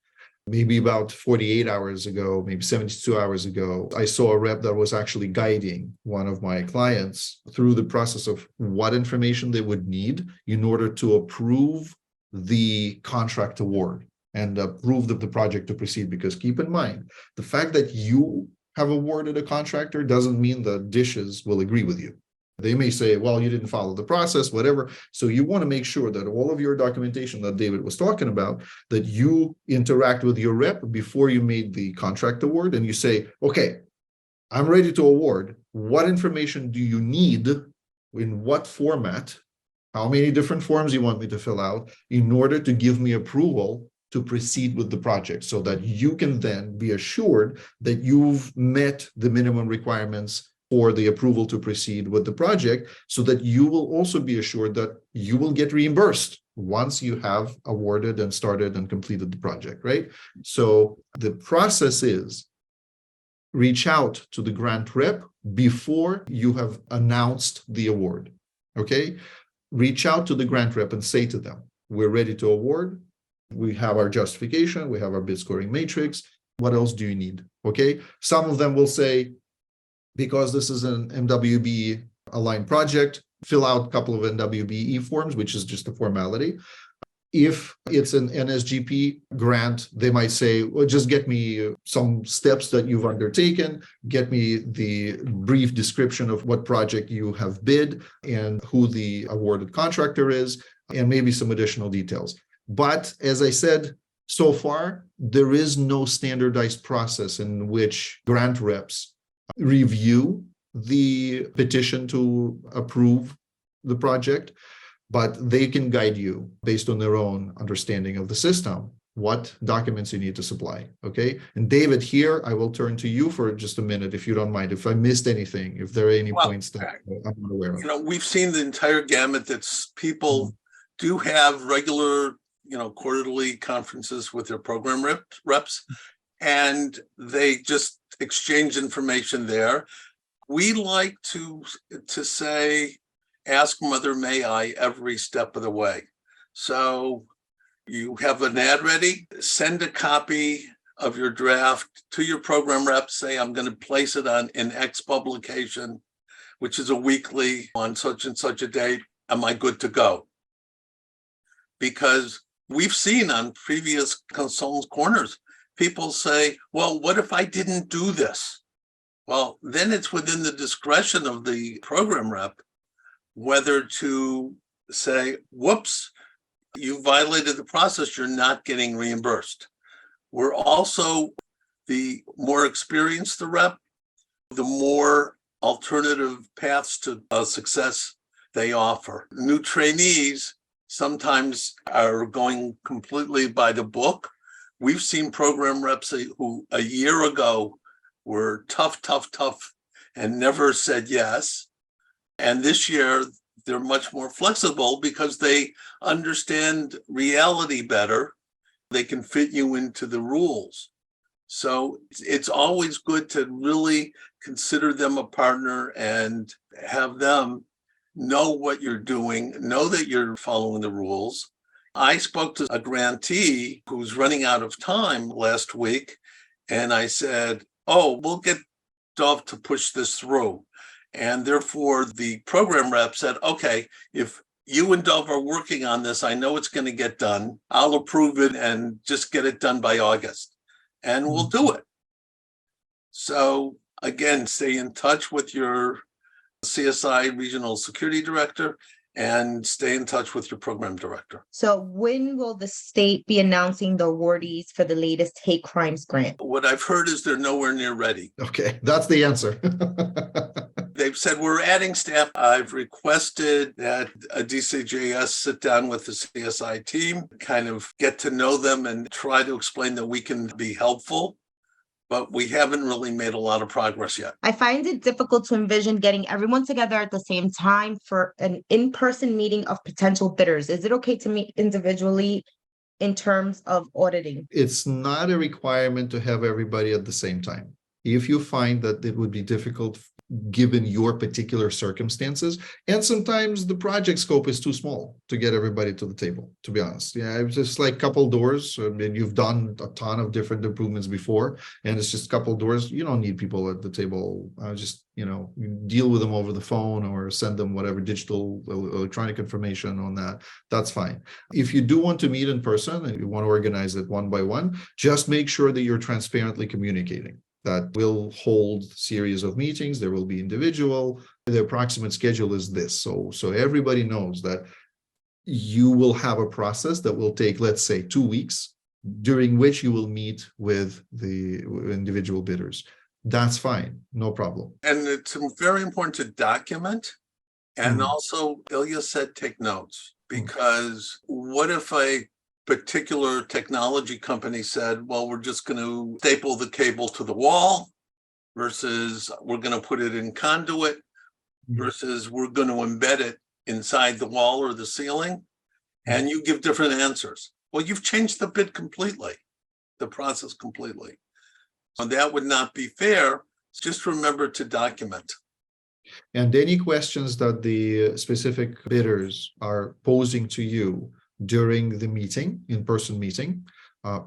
Maybe about 48 hours ago, maybe 72 hours ago, I saw a rep that was actually guiding one of my clients through the process of what information they would need in order to approve the contract award and approve the project to proceed. Because keep in mind, the fact that you have awarded a contractor doesn't mean the DISHs will agree with you. They may say, well, you didn't follow the process, whatever. So you want to make sure that all of your documentation that David was talking about, that you interact with your rep before you made the contract award and you say, okay, I'm ready to award. What information do you need? In what format? How many different forms you want me to fill out in order to give me approval to proceed with the project so that you can then be assured that you've met the minimum requirements for the approval to proceed with the project, so that you will also be assured that you will get reimbursed once you have awarded and started and completed the project, right? So the process is reach out to the grant rep before you have announced the award, okay? Reach out to the grant rep and say to them, we're ready to award. We have our justification. We have our bid scoring matrix. What else do you need? Okay. Some of them will say, because this is an MWB aligned project, fill out a couple of NWBE forms, which is just a formality. If it's an NSGP grant, they might say, well, just get me some steps that you've undertaken, get me the brief description of what project you have bid and who the awarded contractor is, and maybe some additional details. But as I said, so far, there is no standardized process in which grant reps review the petition to approve the project, but they can guide you based on their own understanding of the system what documents you need to supply. Okay. And David, here, I will turn to you for just a minute, if you don't mind, if I missed anything, if there are any Well, points that I'm not aware of. We've seen the entire gamut that people do have regular, quarterly conferences with their program reps, and they just exchange information there. We like to say, ask Mother May I every step of the way. So you have an ad ready, send a copy of your draft to your program rep, say, I'm going to place it in X publication, which is a weekly on such and such a date. Am I good to go? Because we've seen on previous Consultants Corners, people say, well, what if I didn't do this? Well, then it's within the discretion of the program rep whether to say, whoops, you violated the process, you're not getting reimbursed. We're also, the more experienced the rep, the more alternative paths to success they offer. New trainees sometimes are going completely by the book. We've seen program reps who a year ago were tough, and never said yes. And this year, they're much more flexible because they understand reality better. They can fit you into the rules. So it's always good to really consider them a partner and have them know what you're doing, know that you're following the rules. I spoke to a grantee who's running out of time last week, and I said, oh, we'll get Dove to push this through. And therefore, the program rep said, okay, if you and Dove are working on this, I know it's going to get done. I'll approve it and just get it done by August. And we'll do it. So again, stay in touch with your CSI Regional Security Director and stay in touch with your program director. So when will the state be announcing the awardees for the latest hate crimes grant? What I've heard is they're nowhere near ready. Okay, that's the answer. They've said we're adding staff. I've requested that a DCJS sit down with the CSI team, kind of get to know them and try to explain that we can be helpful. But we haven't really made a lot of progress yet. I find it difficult to envision getting everyone together at the same time for an in-person meeting of potential bidders. Is it okay to meet individually in terms of auditing? It's not a requirement to have everybody at the same time. If you find that it would be difficult given your particular circumstances, and sometimes the project scope is too small to get everybody to the table, to be honest. Yeah, it's just like couple doors. I mean, you've done a ton of different improvements before, and it's just a couple doors. You don't need people at the table. Just, you deal with them over the phone or send them whatever digital electronic information on that. That's fine. If you do want to meet in person and you want to organize it one by one, just make sure that you're transparently communicating. That will hold series of meetings. There will be individual. The approximate schedule is this. So everybody knows that you will have a process that will take, let's say, 2 weeks, during which you will meet with the individual bidders. That's fine. No problem. And it's very important to document. And also, Ilya said, take notes, because what if a particular technology company said, well, we're just going to staple the cable to the wall versus we're going to put it in conduit versus we're going to embed it inside the wall or the ceiling, and you give different answers. Well, you've changed the bid completely, the process completely. So that would not be fair. Just remember to document. And any questions that the specific bidders are posing to you during the meeting, in-person meeting,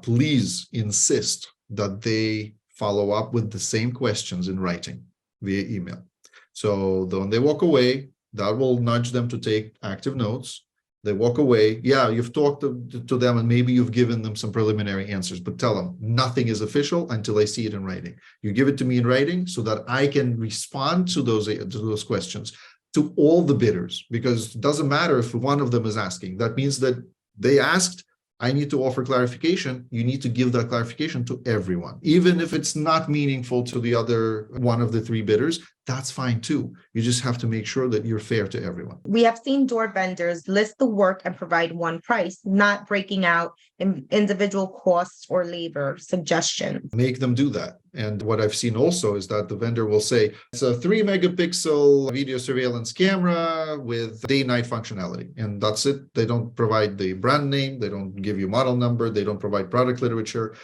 please insist that they follow up with the same questions in writing via email. So when they walk away, that will nudge them to take active notes. They walk away. Yeah, you've talked to them and maybe you've given them some preliminary answers, but tell them nothing is official until I see it in writing. You give it to me in writing so that I can respond to those questions to all the bidders, because it doesn't matter if one of them is asking. That means that they asked, I need to offer clarification. You need to give that clarification to everyone. Even if it's not meaningful to the other one of the three bidders, that's fine too. You just have to make sure that you're fair to everyone. We have seen door vendors list the work and provide one price, not breaking out individual costs or labor suggestions. Make them do that. And what I've seen also is that the vendor will say it's a 3 megapixel video surveillance camera with day-night functionality. And that's it. They don't provide the brand name. They don't give you model number. They don't provide product literature.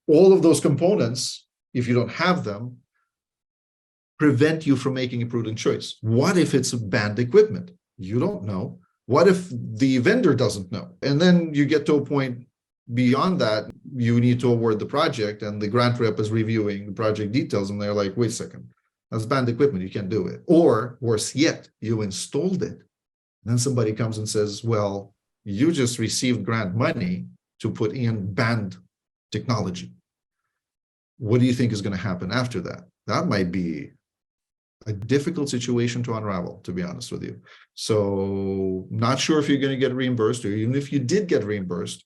All of those components, if you don't have them, prevent you from making a prudent choice. What if it's banned equipment? You don't know. What if the vendor doesn't know? And then you get to a point beyond that, you need to award the project and the grant rep is reviewing the project details and they're like, wait a second, that's banned equipment, you can't do it. Or worse yet, you installed it. Then somebody comes and says, well, you just received grant money to put in banned technology. What do you think is going to happen after that? That might be a difficult situation to unravel, to be honest with you. So not sure if you're going to get reimbursed, or even if you did get reimbursed,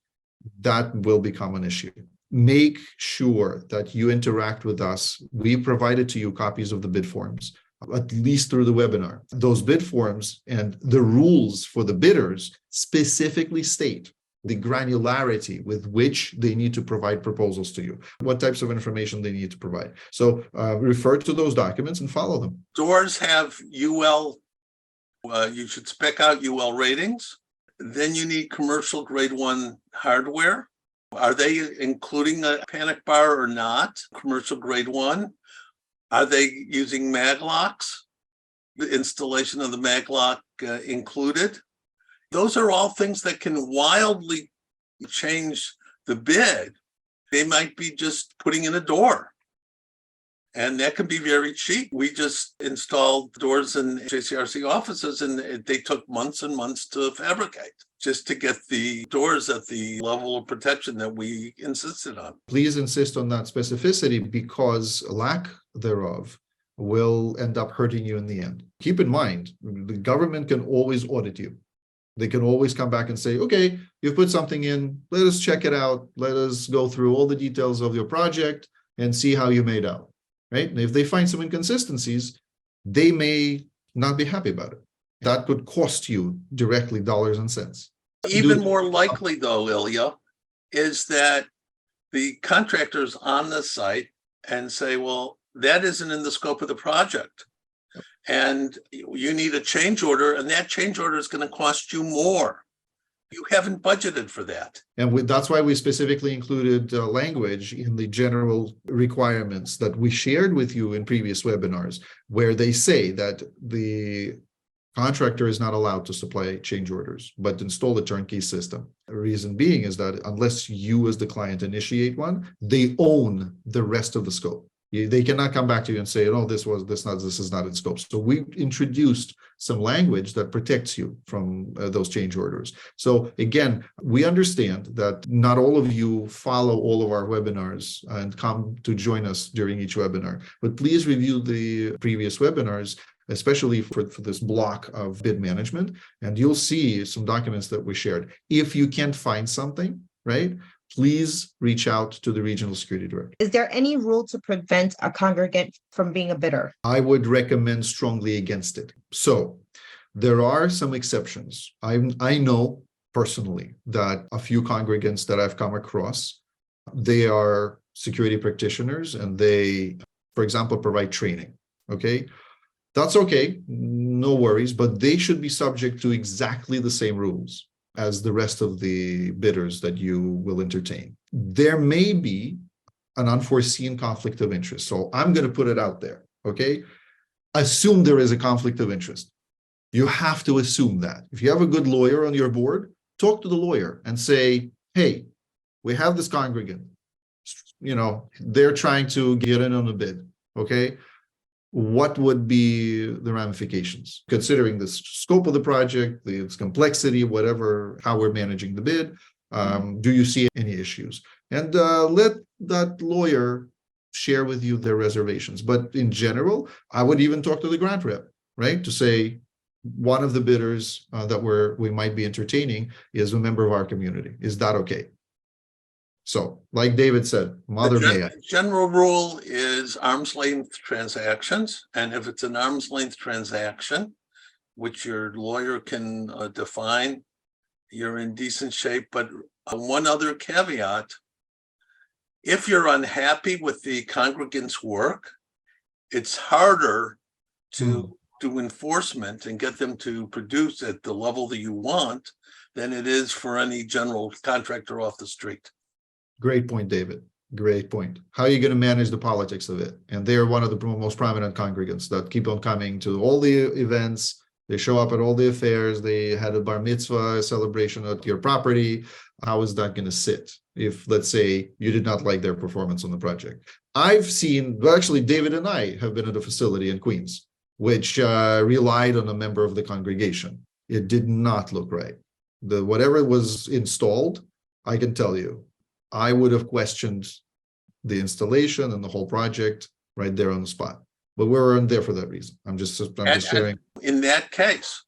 that will become an issue. Make sure that you interact with us. We provided to you copies of the bid forms, at least through the webinar. Those bid forms and the rules for the bidders specifically state the granularity with which they need to provide proposals to you, what types of information they need to provide. So refer to those documents and follow them. Doors have UL, you should spec out UL ratings. Then you need commercial grade 1 hardware. Are they including a panic bar or not? Commercial grade 1. Are they using mag locks? The installation of the mag lock included? Those are all things that can wildly change the bid. They might be just putting in a door, and that can be very cheap. We just installed doors in JCRC offices, and they took months and months to fabricate just to get the doors at the level of protection that we insisted on. Please insist on that specificity, because lack thereof will end up hurting you in the end. Keep in mind, the government can always audit you. They can always come back and say, okay, you've put something in, let us check it out. Let us go through all the details of your project and see how you made out, right? And if they find some inconsistencies, they may not be happy about it. That could cost you directly dollars and cents. Even more likely, though, Ilya, is that the contractor's on the site and say, well, that isn't in the scope of the project. And you need a change order, and that change order is going to cost you more. You haven't budgeted for that. And that's why we specifically included language in the general requirements that we shared with you in previous webinars, where they say that the contractor is not allowed to supply change orders, but install a turnkey system. The reason being is that unless you as the client initiate one, they own the rest of the scope. They cannot come back to you and say, oh, this is not in scope. So we introduced some language that protects you from those change orders. So again, we understand that not all of you follow all of our webinars and come to join us during each webinar, but please review the previous webinars, especially for this block of bid management, and you'll see some documents that we shared. If you can't find something, right, please reach out to the regional security director. Is there any rule to prevent a congregant from being a bidder? I would recommend strongly against it. So there are some exceptions. I know personally that a few congregants that I've come across, they are security practitioners and they, for example, provide training. Okay. That's okay, no worries, but they should be subject to exactly the same rules as the rest of the bidders that you will entertain. There may be an unforeseen conflict of interest. So I'm going to put it out there, okay? Assume there is a conflict of interest. You have to assume that. If you have a good lawyer on your board, talk to the lawyer and say, hey, we have this congregant, they're trying to get in on a bid, okay? What would be the ramifications, considering the scope of the project, its complexity, whatever, how we're managing the bid? Do you see any issues? And let that lawyer share with you their reservations. But in general, I would even talk to the grant rep, right? To say, one of the bidders that we might be entertaining is a member of our community. Is that okay? So, like David said, Mother may I. General rule is arm's length transactions, and if it's an arm's length transaction, which your lawyer can define, you're in decent shape. But one other caveat, if you're unhappy with the congregant's work, it's harder to do enforcement and get them to produce at the level that you want than it is for any general contractor off the street. Great point, David. Great point. How are you going to manage the politics of it? And they're one of the most prominent congregants that keep on coming to all the events. They show up at all the affairs. They had a bar mitzvah celebration at your property. How is that going to sit if, let's say, you did not like their performance on the project? I've seen, well, actually, David and I have been at a facility in Queens, which relied on a member of the congregation. It did not look right. Whatever was installed, I can tell you, I would have questioned the installation and the whole project right there on the spot. But we weren't there for that reason. I'm just sharing. In that case,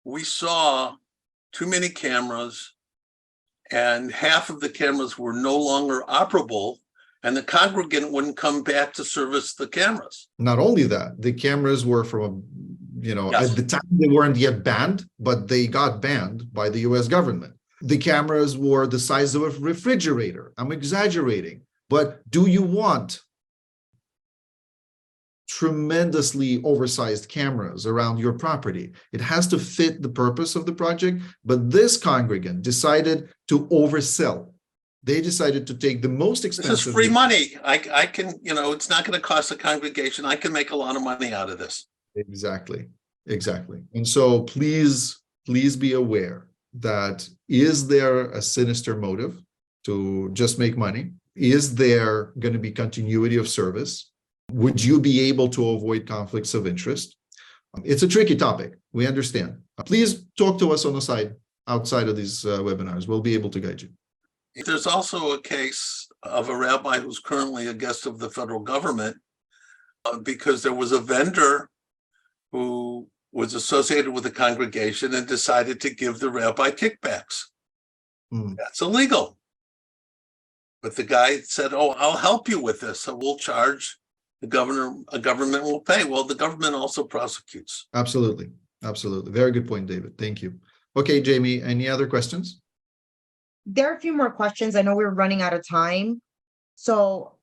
we saw too many cameras, and half of the cameras were no longer operable, and the congregant wouldn't come back to service the cameras. Not only that, the cameras were from, Yes. At the time they weren't yet banned, but they got banned by the US government. The cameras were the size of a refrigerator. I'm exaggerating, but do you want tremendously oversized cameras around your property? It has to fit the purpose of the project, but this congregant decided to oversell. They decided to take the most expensive. This is free money. I can, it's not going to cost the congregation. I can make a lot of money out of this. Exactly. And so please be aware that is there a sinister motive to just make money? Is there going to be continuity of service? Would you be able to avoid conflicts of interest? It's a tricky topic. We understand. Please talk to us on the side outside of these webinars. We'll be able to guide you. There's also a case of a rabbi who's currently a guest of the federal government because there was a vendor who was associated with the congregation and decided to give the rabbi kickbacks. That's illegal. But the guy said, "Oh, I'll help you with this. So we'll charge the government will pay." Well, the government also prosecutes. Absolutely. Very good point, David. Thank you. Okay, Jamie, any other questions? There are a few more questions. I know we're running out of time. So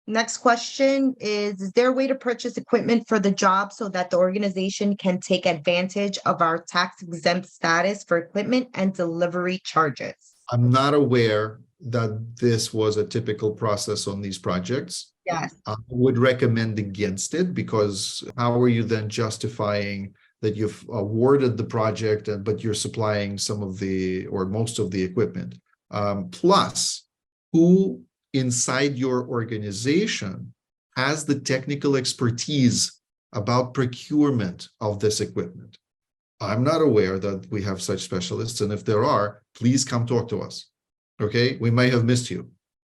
next question is there a way to purchase equipment for the job so that the organization can take advantage of our tax exempt status for equipment and delivery charges? I'm not aware that this was a typical process on these projects. Yes. I would recommend against it, because how are you then justifying that you've awarded the project, but you're supplying some of the or most of the equipment? Plus, who inside your organization has the technical expertise about procurement of this equipment? I'm not aware that we have such specialists, and if there are, please come talk to us. Okay, we may have missed you.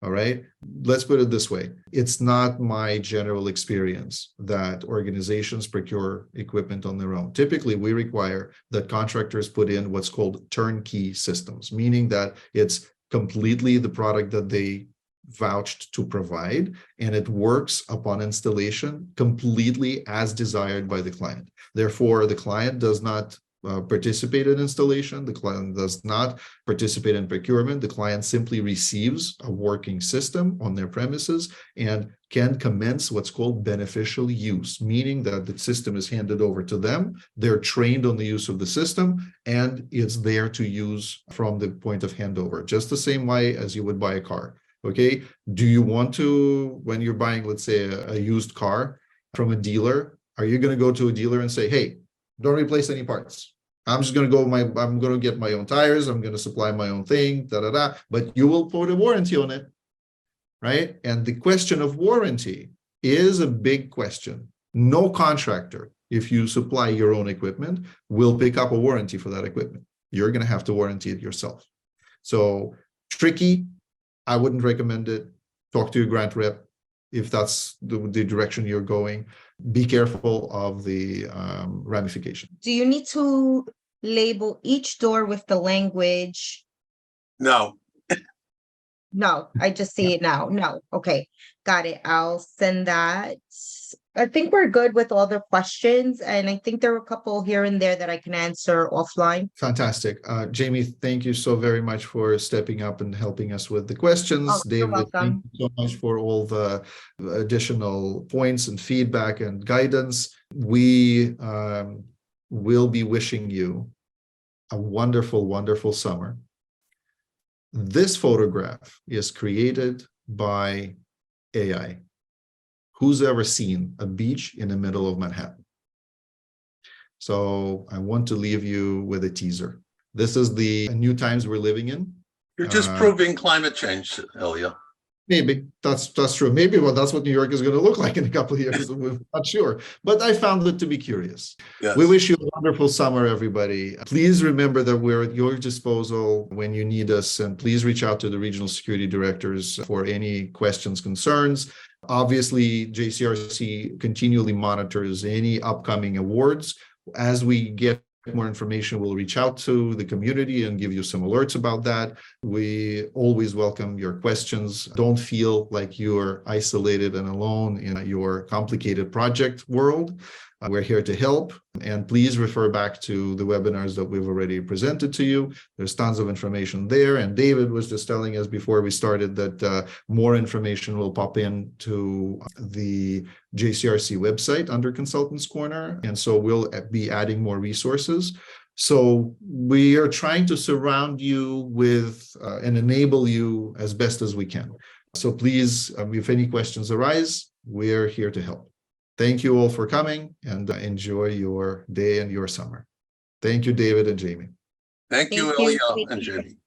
All right, let's put it this way. It's not my general experience that organizations procure equipment on their own. Typically, we require that contractors put in what's called turnkey systems, meaning that it's completely the product that they vouched to provide, and it works upon installation completely as desired by the client. Therefore, the client does not participate in installation. The client does not participate in procurement. The client simply receives a working system on their premises and can commence what's called beneficial use, meaning that the system is handed over to them. They're trained on the use of the system, and it's there to use from the point of handover, just the same way as you would buy a car. Okay, do you want to, when you're buying, let's say, a used car from a dealer, are you going to go to a dealer and say, "Hey, don't replace any parts. I'm just going to I'm going to get my own tires. I'm going to supply my own thing, but you will put a warranty on it," right? And the question of warranty is a big question. No contractor, if you supply your own equipment, will pick up a warranty for that equipment. You're going to have to warranty it yourself. So tricky. I wouldn't recommend it. Talk to your grant rep if that's the direction you're going. Be careful of the ramification. Do you need to label each door with the language? No. No, I just see it now. No, okay, got it. I'll send that. I think we're good with all the questions, and I think there are a couple here and there that I can answer offline. Fantastic. Jamie, thank you so very much for stepping up and helping us with the questions. Oh, you're David, thank welcome. you so much for all the additional points and feedback and guidance. We will be wishing you a wonderful, wonderful summer. This photograph is created by AI. Who's ever seen a beach in the middle of Manhattan? So I want to leave you with a teaser. This is the new times we're living in. You're just proving climate change, Ilya. Maybe that's true. Maybe that's what New York is going to look like in a couple of years. We're not sure, but I found it to be curious. Yes. We wish you a wonderful summer, everybody. Please remember that we're at your disposal when you need us, and please reach out to the regional security directors for any questions, concerns. Obviously, JCRC continually monitors any upcoming awards. As we get more information, we'll reach out to the community and give you some alerts about that. We always welcome your questions. Don't feel like you're isolated and alone in your complicated project world. We're here to help, and please refer back to the webinars that we've already presented to you. There's tons of information there, and David was just telling us before we started that more information will pop into the JCRC website under Consultants Corner, and so we'll be adding more resources. So we are trying to surround you with and enable you as best as we can. So please, if any questions arise, we're here to help. Thank you all for coming, and enjoy your day and your summer. Thank you, David and Jamie. Thank you, Thank you. Ilya and Jamie.